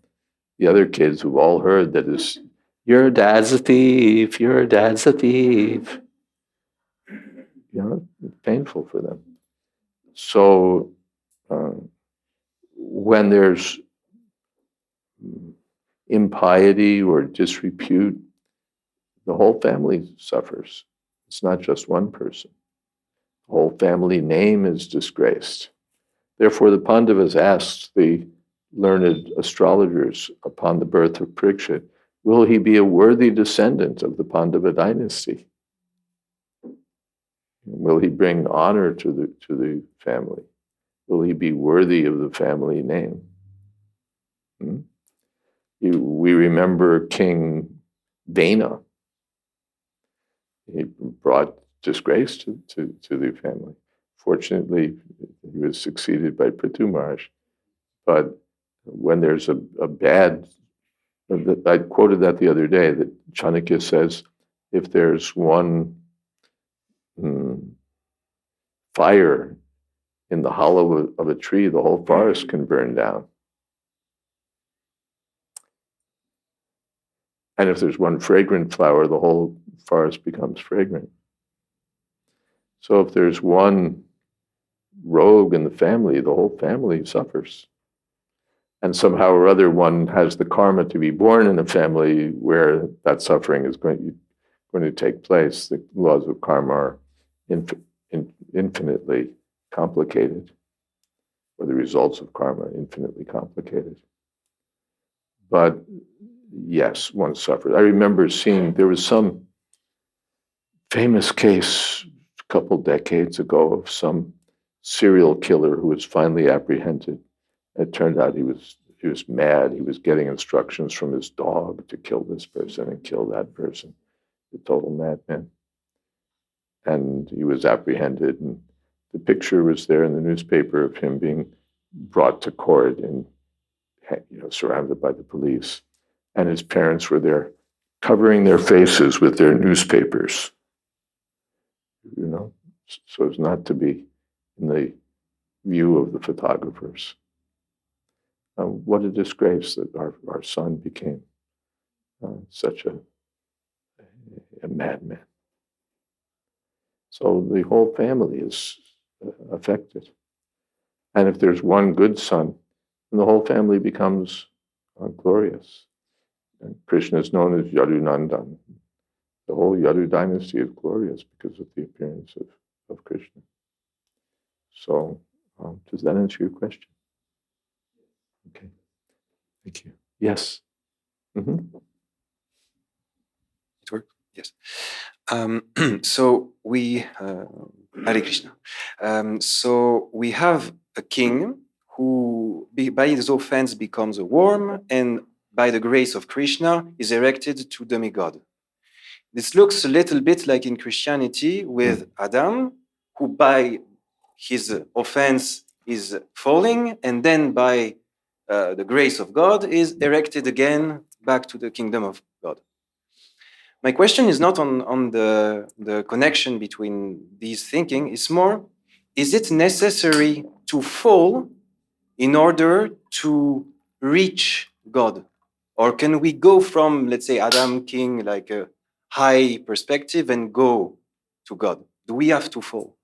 the other kids who've all heard that your dad's a thief, your dad's a thief. It's painful for them. So when there's impiety or disrepute, the whole family suffers. It's not just one person. The whole family name is disgraced. Therefore, the Pandavas asked the learned astrologers upon the birth of Parikshit, will he be a worthy descendant of the Pandava dynasty? Will he bring honor to the family? Will he be worthy of the family name? We remember King Vena. He brought disgrace to the family. Fortunately, he was succeeded by Prithu Maharaj. But when there's a bad, I quoted that the other day, that Chanakya says, if there's one fire in the hollow of a tree, the whole forest can burn down. And if there's one fragrant flower, the whole forest becomes fragrant. So if there's one rogue in the family, the whole family suffers. And somehow or other, one has the karma to be born in a family where that suffering is going. going to take place, the laws of karma are infinitely complicated, or the results of karma are infinitely complicated. But yes, one suffers. I remember seeing, there was some famous case a couple decades ago of some serial killer who was finally apprehended. It turned out he was mad. He was getting instructions from his dog to kill this person and kill that person. A total madman. And he was apprehended, and the picture was there in the newspaper of him being brought to court and surrounded by the police. And his parents were there covering their faces with their newspapers, so as not to be in the view of the photographers. What a disgrace that our son became such a madman. So the whole family is affected. And if there's one good son, then the whole family becomes glorious. And Krishna is known as Yadunandan. The whole Yadu dynasty is glorious because of the appearance of Krishna. So, does that answer your question? Okay. Thank you. Yes. Mm-hmm. It worked? Yes. So we, Hare Krishna. So we have a king who, by his offense, becomes a worm, and by the grace of Krishna, is erected to demigod. This looks a little bit like in Christianity with Adam, who by his offense is falling, and then by the grace of God is erected again back to the kingdom of God. My question is not on the connection between these thinking, it's more, is it necessary to fall in order to reach God? Or can we go from, let's say, Adam, king, like a high perspective and go to God? Do we have to fall?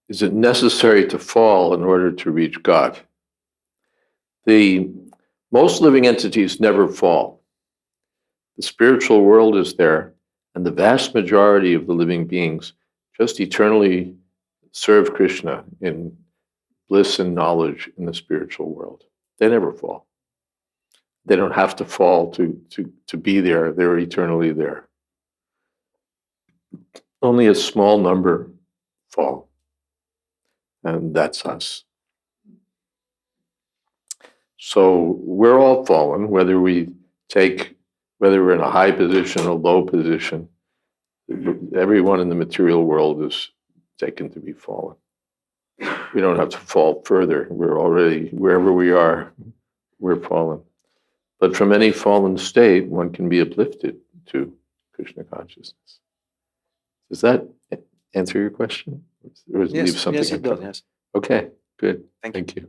Is it necessary to fall in order to reach God? Most living entities never fall. The spiritual world is there, and the vast majority of the living beings just eternally serve Krishna in bliss and knowledge in the spiritual world. They never fall. They don't have to fall to be there. They're eternally there. Only a small number fall, and that's us. So we're all fallen, whether we're in a high position or low position. Everyone in the material world is taken to be fallen. We don't have to fall further. We're already, wherever we are, we're fallen. But from any fallen state, one can be uplifted to Krishna consciousness. Does that answer your question? Or Yes, leave something yes, it does, yes. Okay, good. Thank you.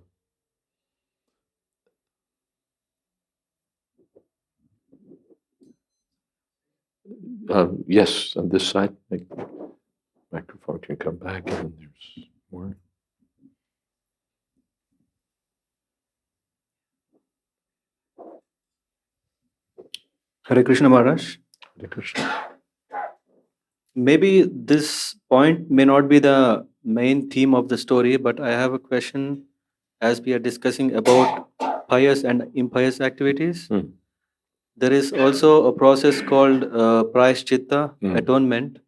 Yes, on this side. Microphone can come back and there's more. Hare Krishna Maharaj. Hare Krishna. Maybe this point may not be the main theme of the story, but I have a question as we are discussing about pious and impious activities. There is also a process called prayashchitta, atonement.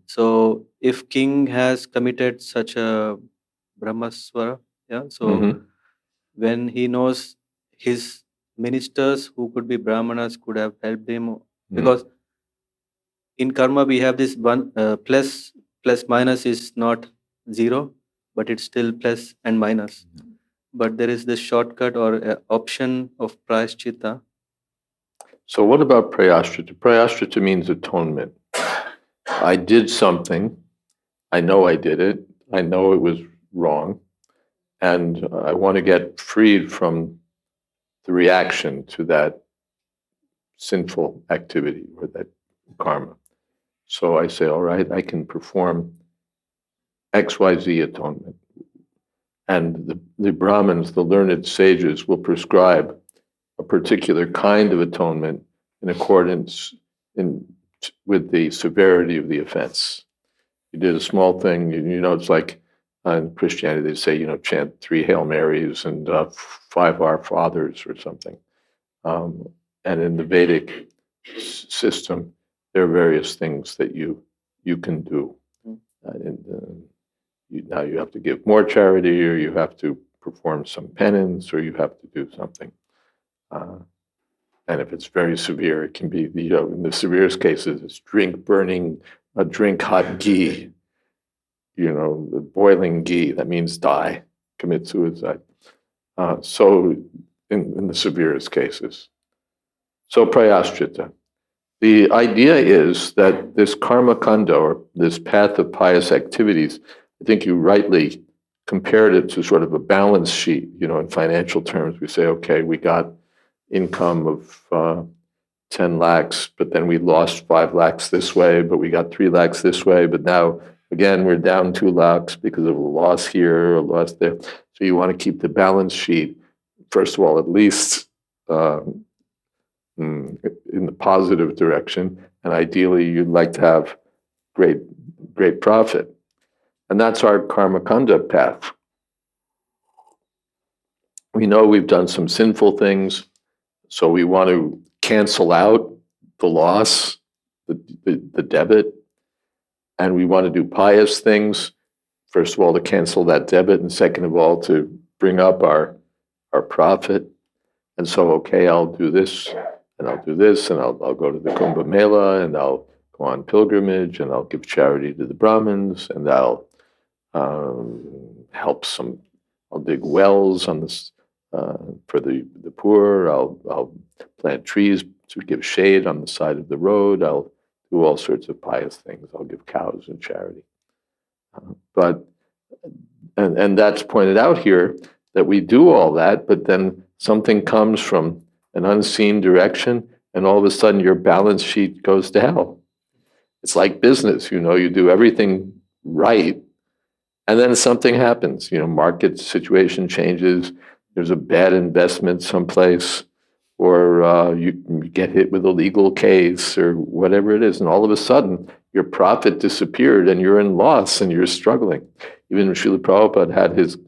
So if king has committed such a brahmaswara, when he knows his ministers who could be brahmanas could have helped him, because in karma we have this one plus minus is not zero, but it's still plus and minus. But there is this shortcut or option of prayashchitta. So what about prayashchitta? Prayashchitta means atonement. I did something. I know I did it. I know it was wrong. And I want to get freed from the reaction to that sinful activity or that karma. So I say, all right, I can perform XYZ atonement. And the Brahmins, the learned sages, will prescribe a particular kind of atonement in accordance with the severity of the offense. You did a small thing, it's like in Christianity, they say, chant 3 Hail Marys and 5 Our Fathers or something. And in the Vedic system, there are various things that you can do. Now you have to give more charity, or you have to perform some penance, or you have to do something. And if it's very severe, it can be, in the severest cases, it's drink hot ghee, the boiling ghee, that means die, commit suicide. So in the severest cases. So prayaschitta. The idea is that this karma kanda, or this path of pious activities, I think you rightly compared it to sort of a balance sheet. In financial terms, we say, okay, we got income of 10 lakhs, but then we lost 5 lakhs this way, but we got 3 lakhs this way, but now, again, we're down 2 lakhs because of a loss here, a loss there. So you want to keep the balance sheet, first of all, at least in the positive direction, and ideally you'd like to have great profit. And that's our karma kanda path. We know we've done some sinful things, so we want to cancel out the loss, the debit, and we want to do pious things, first of all, to cancel that debit, and second of all, to bring up our profit. And so, okay, I'll do this, and I'll do this, and I'll go to the Kumbh Mela, and I'll go on pilgrimage, and I'll give charity to the Brahmins, and I'll I'll dig wells on this for the poor. I'll plant trees to give shade on the side of the road. I'll do all sorts of pious things. I'll give cows in charity. And that's pointed out here, that we do all that, but then something comes from an unseen direction, and all of a sudden your balance sheet goes to hell. It's like business, you do everything right, and then something happens. Market situation changes, there's a bad investment someplace, or you get hit with a legal case or whatever it is, and all of a sudden your profit disappeared and you're in loss and you're struggling. Even Srila Prabhupada had his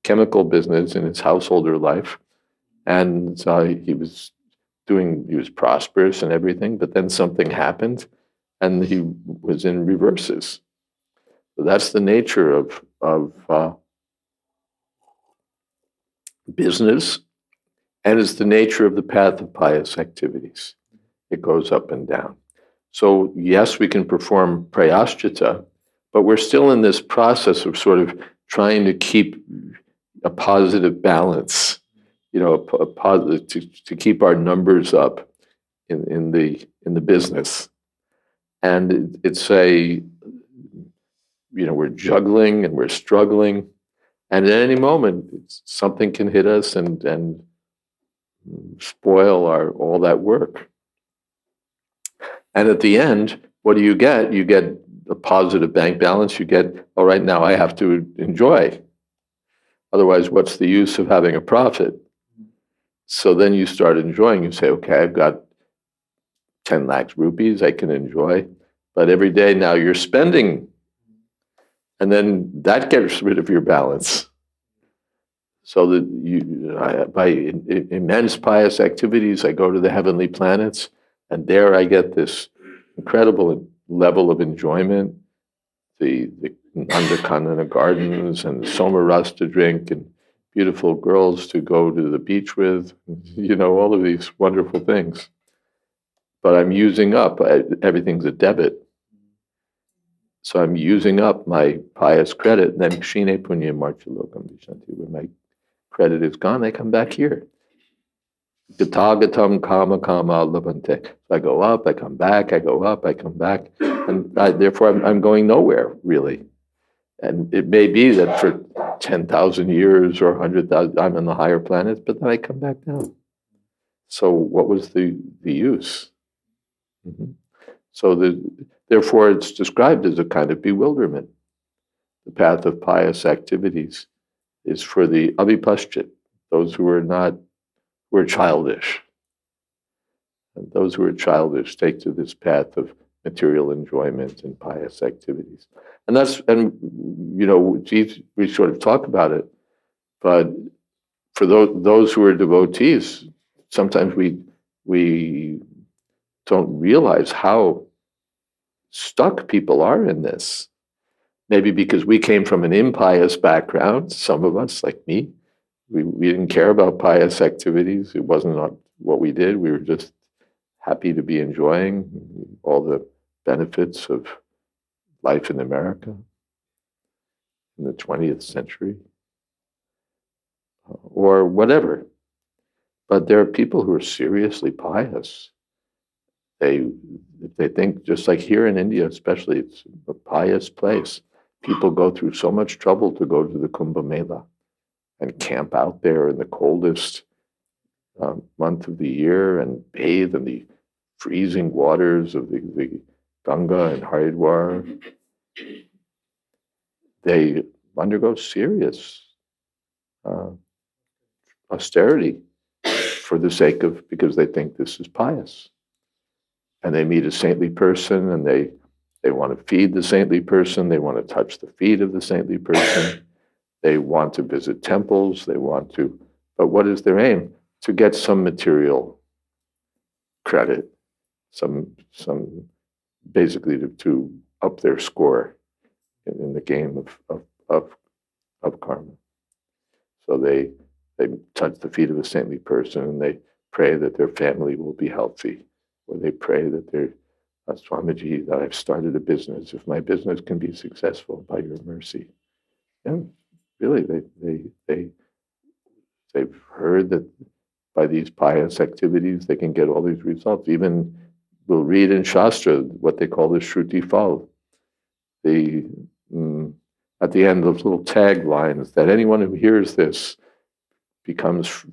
chemical business in his householder life, and he was prosperous and everything, but then something happened and he was in reverses. So that's the nature of business, and it's the nature of the path of pious activities. It goes up and down. So yes, we can perform prayaschitta, but we're still in this process of sort of trying to keep a positive balance, a positive to keep our numbers up in the business. And it's we're juggling and we're struggling, and at any moment something can hit us and spoil all that work. And at the end, what do you get? You get a positive bank balance. You get, all right, now I have to enjoy. Otherwise, what's the use of having a profit? So then you start enjoying. You say, okay, I've got 10 lakhs rupees I can enjoy, but every day now you're spending. And then that gets rid of your balance. So that by immense pious activities, I go to the heavenly planets, and there I get this incredible level of enjoyment, the Nandakanana gardens and somaras to drink, and beautiful girls to go to the beach with, all of these wonderful things. But I'm using up, everything's a debit. So I'm using up my pious credit, and then kshine punya marchalokam vishanti. When my credit is gone, I come back here. Gatagatam kama kama labante. So I go up, I come back, I go up, I come back, and therefore I'm going nowhere, really. And it may be that for 10,000 years or 100,000, I'm in the higher planets, but then I come back down. So what was the use? Mm-hmm. So therefore, it's described as a kind of bewilderment. The path of pious activities is for the avipaschit, those who are childish. And those who are childish take to this path of material enjoyment and pious activities. And we sort of talk about it, but for those who are devotees, sometimes we don't realize how stuck people are in this. Maybe because we came from an impious background, some of us, like me, we didn't care about pious activities. It wasn't what we did. We were just happy to be enjoying all the benefits of life in America in the 20th century, or whatever. But there are people who are seriously pious. If they think, just like here in India especially, it's a pious place. People go through so much trouble to go to the Kumbh Mela and camp out there in the coldest month of the year and bathe in the freezing waters of the Ganga and Haridwar. They undergo serious austerity for the sake of, because they think this is pious. And they meet a saintly person and they want to feed the saintly person. They want to touch the feet of the saintly person. They want to visit temples. But what is their aim? To get some material credit, basically to up their score in the game of karma. So they touch the feet of a saintly person and they pray that their family will be healthy, or they pray that Swamiji, that I've started a business. If my business can be successful by your mercy. Yeah, really, they've heard that by these pious activities they can get all these results. Even we'll read in Shastra what they call the Shruti Phal. At the end, those little taglines that anyone who hears this becomes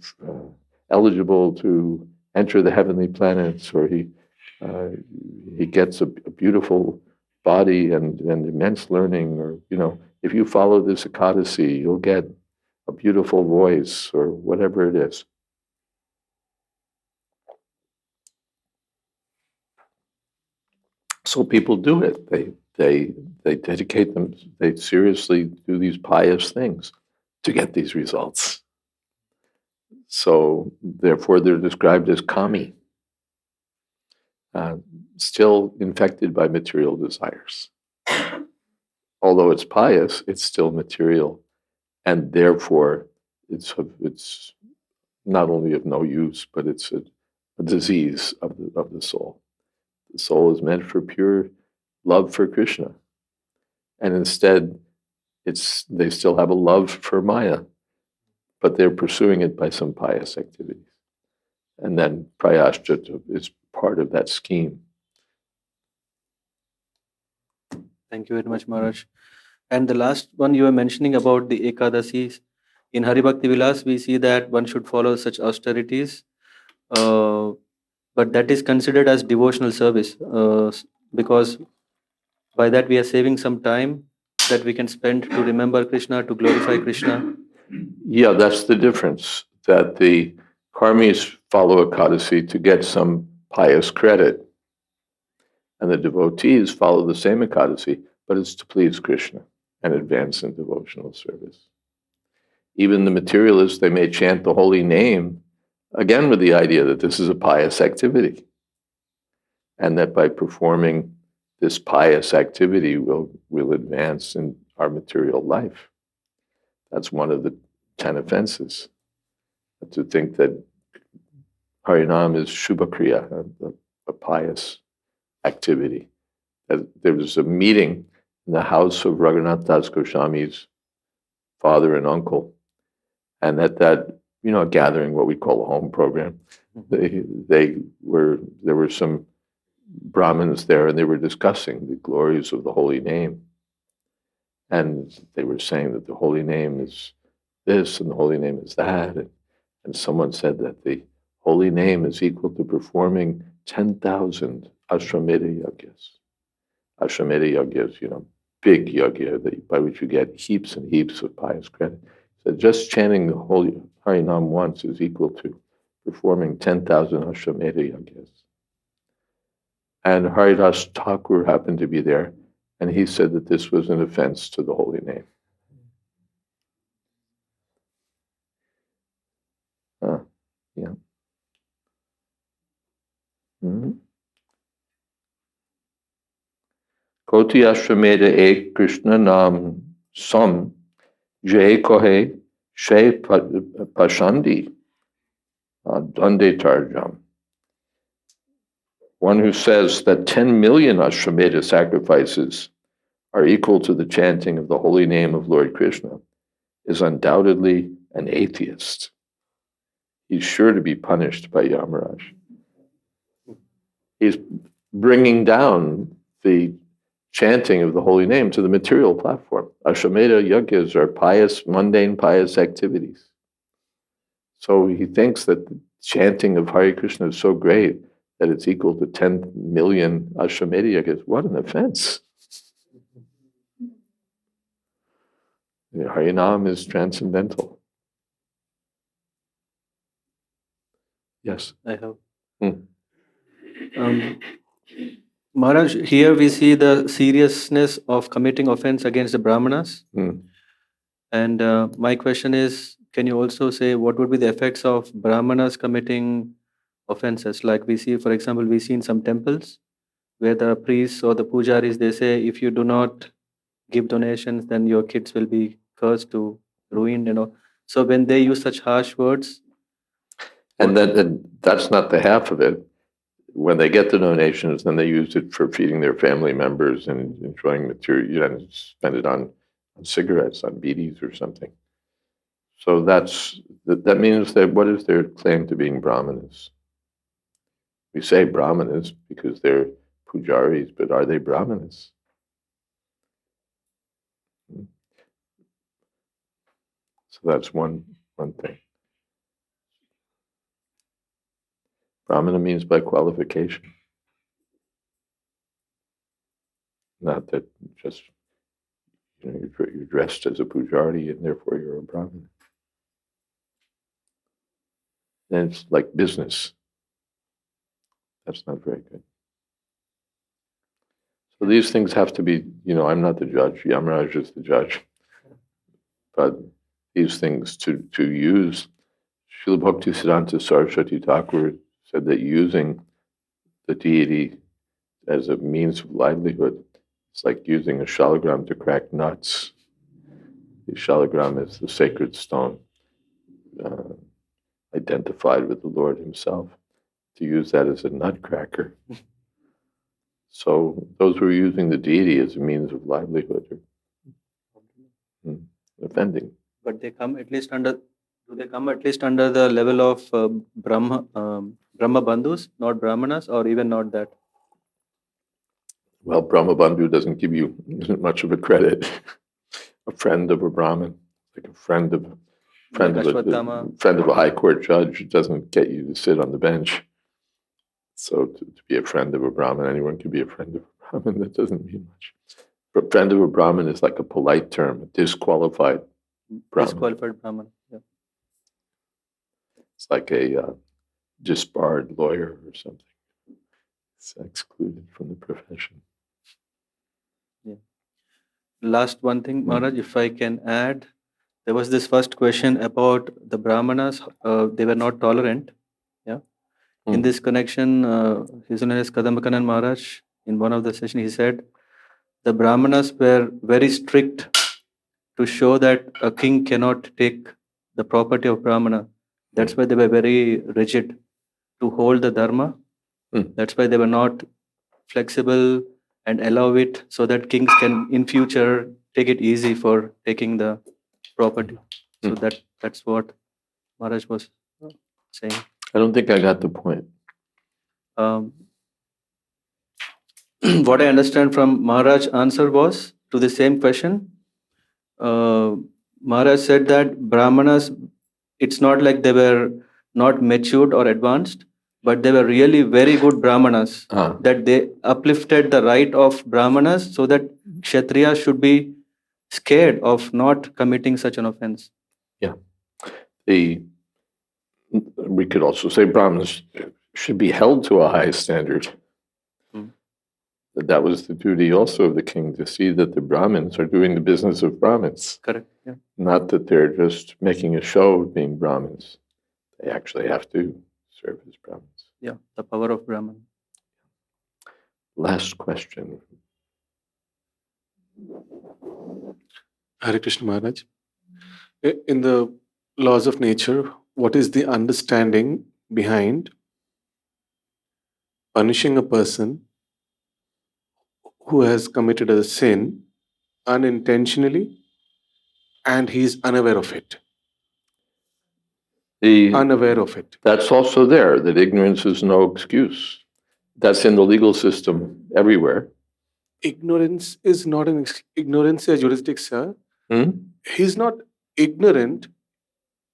eligible to enter the heavenly planets, or he gets a beautiful body and immense learning, or if you follow this Ekadasi, you'll get a beautiful voice, or whatever it is. So people do it. They dedicate them. They seriously do these pious things to get these results. So therefore, they're described as kami, still infected by material desires. Although it's pious, it's still material, and therefore it's not only of no use, but it's a disease of the soul. The soul is meant for pure love for Krishna, and instead they still have a love for Maya, but they're pursuing it by some pious activities. And then prayashchita is part of that scheme. Thank you very much, Maharaj. And the last one you were mentioning about the Ekadasis, in Hari Bhakti Vilas, we see that one should follow such austerities, but that is considered as devotional service, because by that we are saving some time that we can spend to remember Krishna, to glorify Krishna. Yeah, that's the difference, that the karmis follow Ekadasi to get some pious credit, and the devotees follow the same Ekadasi, but it's to please Krishna and advance in devotional service. Even the materialists, they may chant the holy name, again with the idea that this is a pious activity, and that by performing this pious activity we'll advance in our material life. That's one of the 10 offenses, to think that Harinam is Shubhakriya, a pious activity. There was a meeting in the house of Raghunath Das Goswami's father and uncle, and at that, gathering, what we call a home program, there were some Brahmins there, and they were discussing the glories of the holy name. And they were saying that the holy name is this and the holy name is that. And someone said that the holy name is equal to performing 10,000 Ashwamedha yagyas. Ashwamedha yagyas, big yagya by which you get heaps and heaps of pious credit. So just chanting the holy Harinam once is equal to performing 10,000 Ashwamedha yagyas. And Haridas Thakur happened to be there, and he said that this was an offense to the holy name. Yeah. Koti ashrameda ek Krishna nam sam jay kohe she pashandi dande tarjam. One who says that 10 million Ashwamedha sacrifices are equal to the chanting of the holy name of Lord Krishna is undoubtedly an atheist. He's sure to be punished by Yamaraj. He's bringing down the chanting of the holy name to the material platform. Ashwamedha yajnas are pious, mundane, pious activities. So he thinks that the chanting of Hare Krishna is so great that it's equal to 10 million Ashwamedha yajnas. What an offense. Harinam is transcendental. Yes. I have. Maharaj, here we see the seriousness of committing offense against the Brahmanas. And my question is, can you also say what would be the effects of Brahmanas committing offenses? Like we see, for example, we see in some temples where the priests or the pujaris, they say, if you do not give donations, then your kids will be cursed to ruin, So when they use such harsh words. And that's not the half of it. When they get the donations, then they use it for feeding their family members and enjoying material, and spend it on cigarettes, on bidis or something. So that means that what is their claim to being Brahmanas? We say Brahmanas because they're pujaris, but are they Brahmanas? So that's one thing. Brahmana means by qualification. Not that just you're dressed as a pujari and therefore you're a Brahmana. And it's like business. That's not very good. So these things have to be, I'm not the judge, Yamaraj is the judge. But these things to use, Srila Bhaktisiddhanta Saraswati Thakur said that using the deity as a means of livelihood, it's like using a shalagram to crack nuts. The shalagram is the sacred stone, identified with the Lord himself, to use that as a nutcracker. So those who are using the deity as a means of livelihood are offending. But they come at least under the level of Brahma Bandhus, not Brahmanas, or even not that? Well, Brahma Bandhu isn't much of a credit. A friend of a Brahmin, like a friend of a high court judge, doesn't get you to sit on the bench. So to be a friend of a Brahmin, anyone can be a friend of a Brahmin. That doesn't mean much. But friend of a Brahmin is like a polite term, a disqualified Brahmin. Disqualified Brahmin, yeah. It's like a disbarred lawyer or something. It's excluded from the profession. Yeah. Last one thing, Maharaj, if I can add, there was this first question about the Brahmanas. They were not tolerant. Yeah. In this connection, His Holiness Kadambakanan Maharaj, in one of the sessions, he said, the Brahmanas were very strict to show that a king cannot take the property of Brahmana. That's why they were very rigid to hold the dharma. That's why they were not flexible and allow it so that kings can in future take it easy for taking the property. So that's what Maharaj was saying. I don't think I got the point. What I understand from Maharaj's answer was to the same question. Maharaj said that Brahmanas, it's not like they were not matured or advanced, but they were really very good Brahmanas, that they uplifted the right of Brahmanas so that Kshatriyas should be scared of not committing such an offense. Yeah. We could also say Brahmanas should be held to a high standard. That was the duty also of the king, to see that the Brahmins are doing the business of Brahmins. Correct. Yeah. Not that they're just making a show of being Brahmins. They actually have to serve as Brahmins. Yeah. The power of Brahman. Last question. Hare Krishna Maharaj. In the laws of nature, what is the understanding behind punishing a person who has committed a sin unintentionally and he's unaware of it? Unaware of it. That's also there, that ignorance is no excuse. That's in the legal system everywhere. Ignorance is not an ignorance jurisdiction, sir. Hmm? He's not ignorant.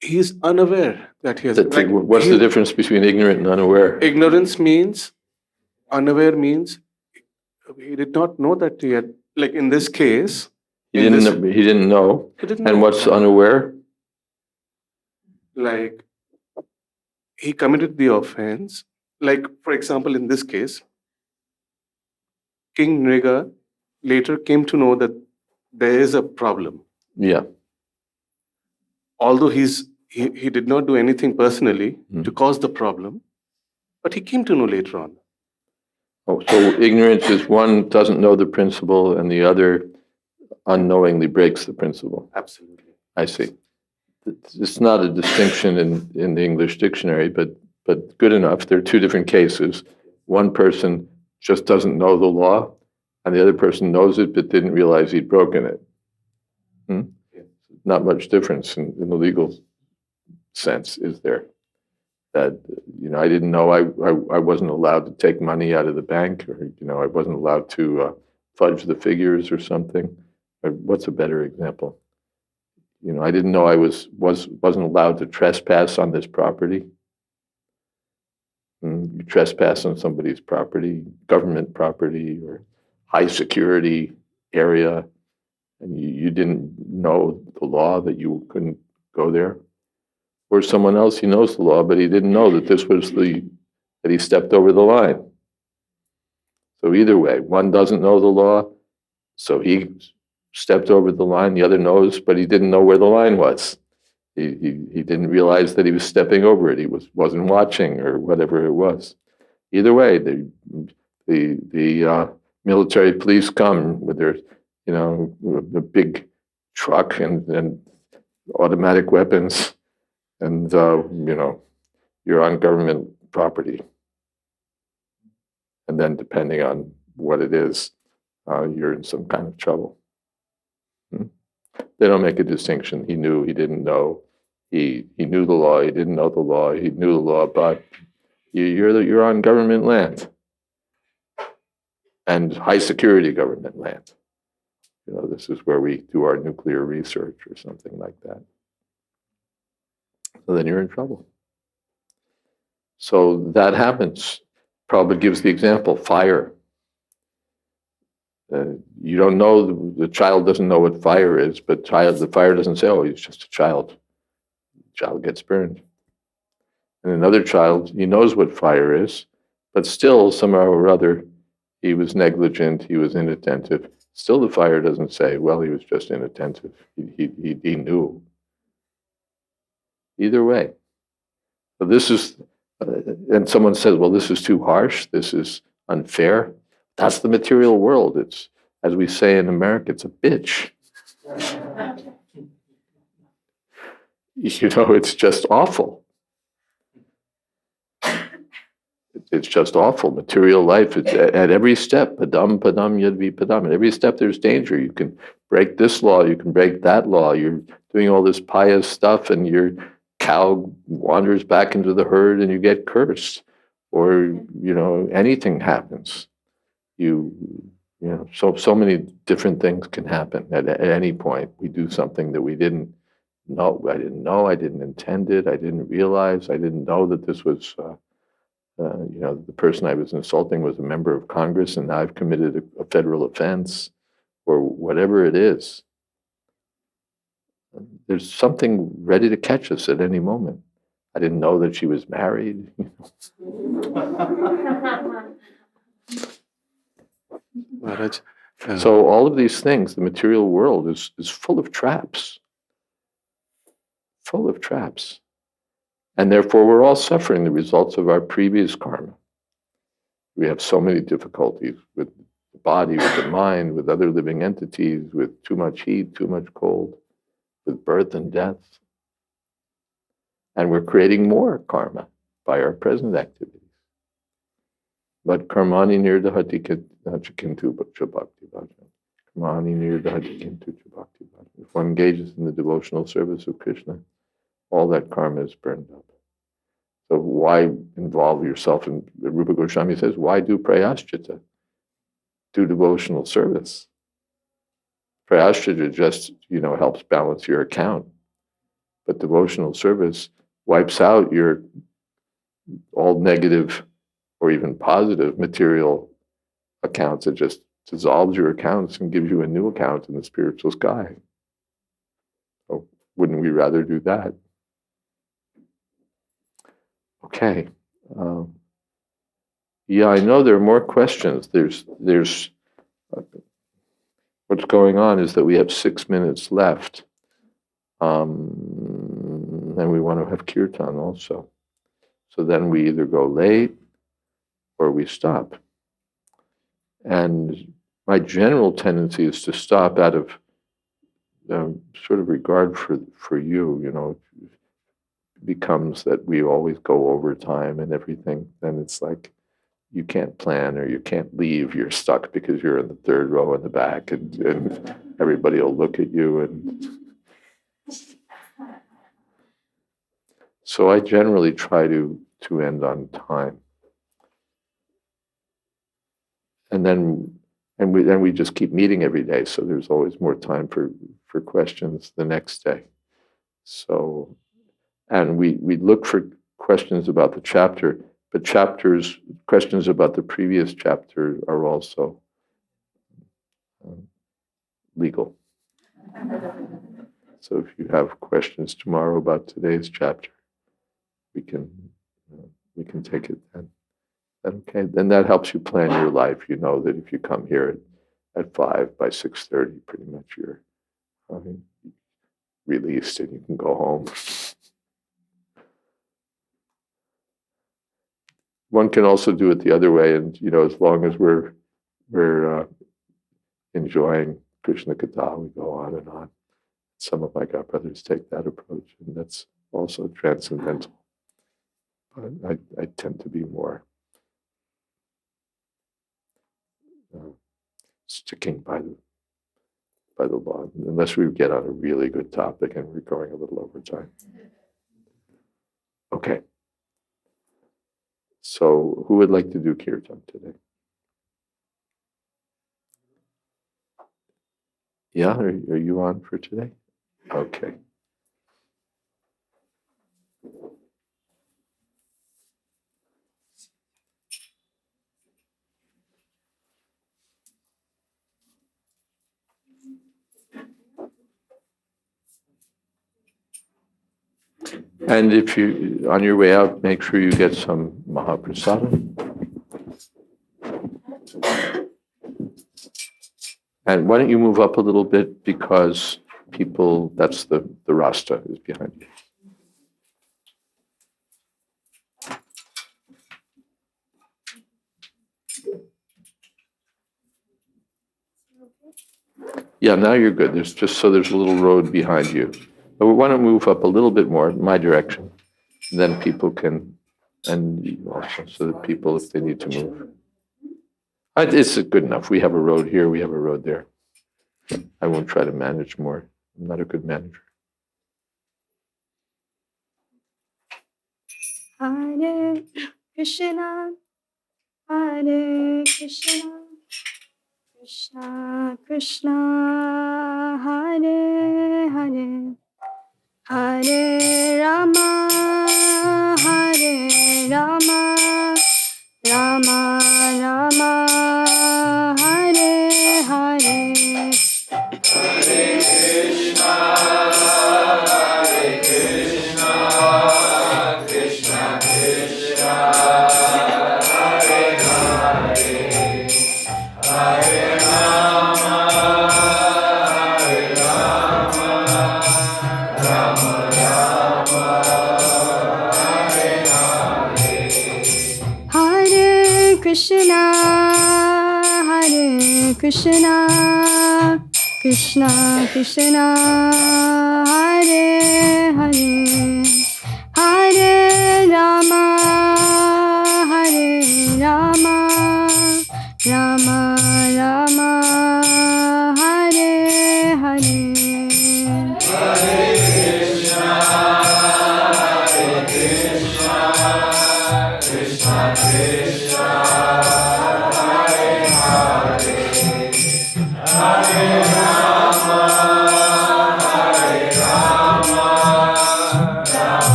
He's unaware that he has. What's the difference between ignorant and unaware? Ignorance means, unaware means, he did not know that he had. Like in this case, He didn't know. And what's unaware? Like he committed the offense. Like for example, in this case, King Nriga later came to know that there is a problem. Yeah. Although he did not do anything personally to cause the problem, but he came to know later on. Oh, so ignorance is one doesn't know the principle and the other unknowingly breaks the principle. Absolutely. I see. It's not a distinction in the English dictionary, but good enough. There are two different cases. One person just doesn't know the law, and the other person knows it but didn't realize he'd broken it. Not much difference in the legal sense, is there? That, I didn't know I wasn't allowed to take money out of the bank, or, I wasn't allowed to fudge the figures or something. Or what's a better example? I didn't know I wasn't allowed to trespass on this property. You trespass on somebody's property, government property, or high security area, and you didn't know the law that you couldn't go there. Or someone else, he knows the law, but he didn't know that this was that he stepped over the line. So either way, one doesn't know the law, so he stepped over the line. The other knows, but he didn't know where the line was. He didn't realize that he was stepping over it. He wasn't watching, or whatever it was. Either way, the military police come with their, a big truck and automatic weapons. And, you're on government property. And then depending on what it is, you're in some kind of trouble. They don't make a distinction. He knew, he didn't know. He knew the law, he didn't know the law. He knew the law, but you're on government land. And high security government land. This is where we do our nuclear research or something like that. So then you're in trouble. So that happens. Prabhupada gives the example, fire. You don't know, the child doesn't know what fire is, but the fire doesn't say, oh, he's just a child. The child gets burned. And another child, he knows what fire is, but still, somehow or other, he was negligent, he was inattentive. Still, the fire doesn't say, well, he was just inattentive. He knew. Either way. So this is, and someone says, well, this is too harsh, this is unfair. That's the material world. It's, as we say in America, it's a bitch. It's just awful. It's just awful. Material life, at every step, padam, padam, yadvi, padam. At every step, there's danger. You can break this law, you can break that law. You're doing all this pious stuff, and your cow wanders back into the herd, and you get cursed. Or, anything happens. So many different things can happen at any point. We do something that we didn't know. I didn't intend it. I didn't realize. I didn't know that this was, the person I was insulting was a member of Congress, and now I've committed a federal offense, or whatever it is. There's something ready to catch us at any moment. I didn't know that she was married. Maharaj. So all of these things, the material world is full of traps. Full of traps. And therefore we're all suffering the results of our previous karma. We have so many difficulties with the body, with the mind, with other living entities, with too much heat, too much cold, with birth and death. And we're creating more karma by our present activities. But karmani nirdhati kintu bhakti bhajan. Karmani nirdhati kintu bhakti bhajan. If one engages in the devotional service of Krishna, all that karma is burned up. So why involve yourself in, Rupa Goswami says, why do prayaschita? Do devotional service. Prayaschita just, helps balance your account. But devotional service wipes out your all negative or even positive material accounts. It just dissolves your accounts and gives you a new account in the spiritual sky. So wouldn't we rather do that? Okay. Yeah, I know there are more questions. There's what's going on is that we have 6 minutes left. And we want to have kirtan also. So then we either go late or we stop. And my general tendency is to stop out of sort of regard for you, becomes that we always go over time and everything. Then it's like you can't plan or you can't leave. You're stuck because you're in the third row in the back and everybody will look at you. And so I generally try to end on time. And then we just keep meeting every day. So there's always more time for questions the next day. So, and we look for questions about the chapter, but questions about the previous chapter are also legal. So if you have questions tomorrow about today's chapter, we can take it then. Okay, then that helps you plan your life. You know that if you come here at 5, by 6:30, pretty much you're released and you can go home. One can also do it the other way, and as long as we're enjoying Krishna Katha, we go on and on. Some of my godbrothers take that approach, and that's also transcendental. But I tend to be more sticking by the law, unless we get on a really good topic and we're going a little over time. Okay. So who would like to do kirtan today? Yeah, are you on for today? Okay. And if you, on your way out, make sure you get some Mahaprasadam. And why don't you move up a little bit, because people, that's the Rasta is behind you. Yeah, now you're good. There's a little road behind you. But we want to move up a little bit more in my direction. Then people can, and you also, so that people, if they need to move. It's good enough. We have a road here, we have a road there. I won't try to manage more. I'm not a good manager. Hare Krishna, Hare Krishna, Krishna Krishna, Hare Hare, Hare Rama, Hare Rama, Rama Rama, Hare Hare. Hare Krishna, Hare Krishna, Krishna Krishna, Hare Hare, Hare Krishna, Hare Krishna, Krishna Krishna, Hare Hare, Hare Rama, Hare Rama, Rama Rama, Hare Hare.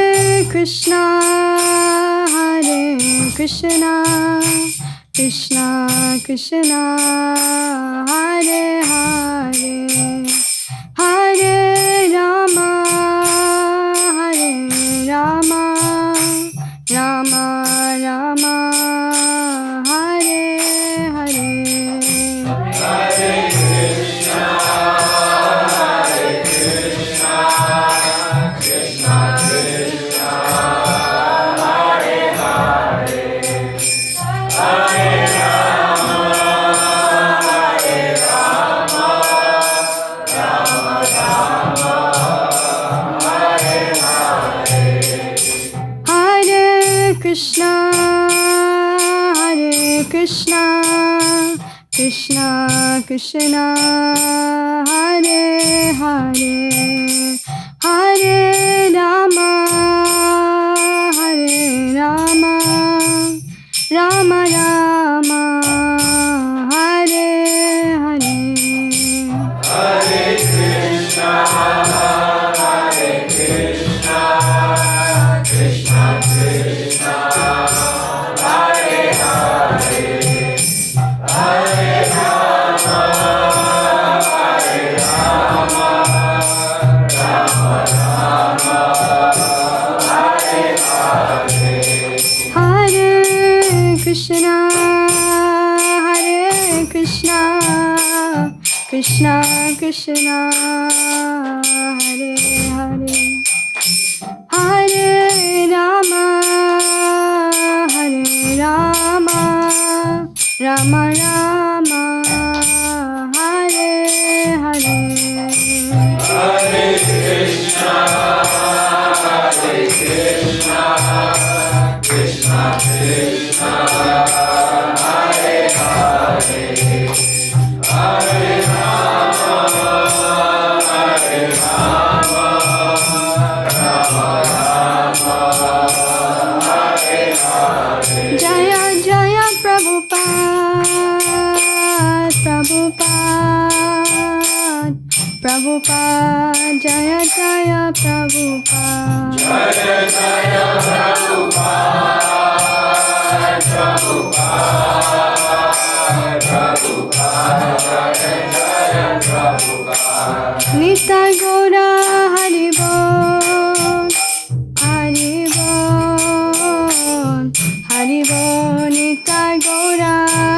Hare Krishna, Hare Krishna, Krishna Krishna, Hare Hare, Hare Rama, Hare Rama, Rama Rama, Hare Hare. Hare Krishna, Hare Krishna, Krishna Krishna, Hare Hare, Hare Rama, Hare Rama, Rama Rama, Hare Hare. Hare Krishna, Hare Krishna, Krishna Krishna, Hare Hare, Hare Rama, Hare Rama, Rama Rama, Hare Hare. Jaya Jaya Prabhupada, Prabhupada, Prabhupada, Jaya Jaya Prabhupada. Jaya Jaya Prabhupada, Prabhupada, Prabhupada, Jaya Jaya Prabhupada. Nitai Gaura Haribol, Haribol, Haribol, Nitai Gaura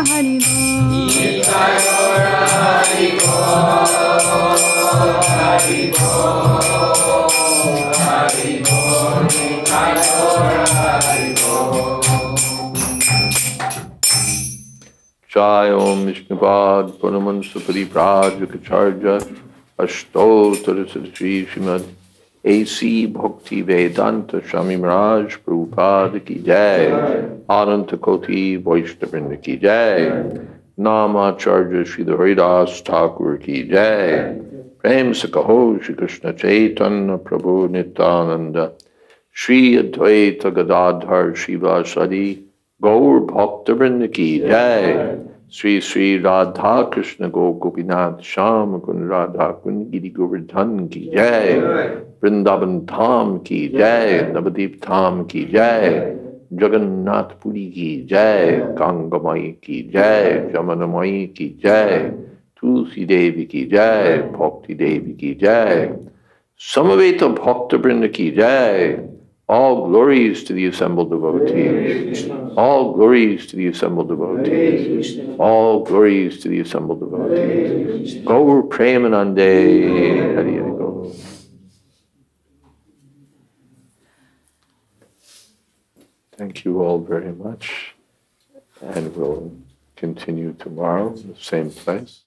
Haribol. Nitai Gaura Haribol, Haribol, Haribol, Nitai Gaura Haribol. Jai Om Vishnupad Purnamansa Paripradhyakacharya Ashtottara Sri Srimad A.C. Bhakti Vedanta Swami Maharaj Prabhupada Ki Jai, Ananta Koti Vaishnavrinda Ki Jai, Namacharya Sri Haridas Thakur Ki Jai, Prem Sakaho Shri Krishna Chaitanya Prabhu Nityananda, Shri Advaita Gadadhar Shivasadi Gaur Bhaktivinoda Ki Jai, Sri Sri Radha Krishna Gopinath Sham Kun Radha Kun Giri Govardhan Ki Jai, Vrindavan Dham Ki Jai, Navadip Dham Ki Jai, Jagannath Puri Ki Jai, Gangamai Ki Jai, Jamanamai Ki Jai, Tulsi Devi Ki Jai, Bhakti Devi Ki Jai, Samaveta Bhaktivinoda Ki Jai. All glories to the assembled devotees. All glories to the assembled devotees. All glories to the assembled devotees. Gaur Premanande. Hari Hari Gaur. Thank you all very much. And we'll continue tomorrow in the same place.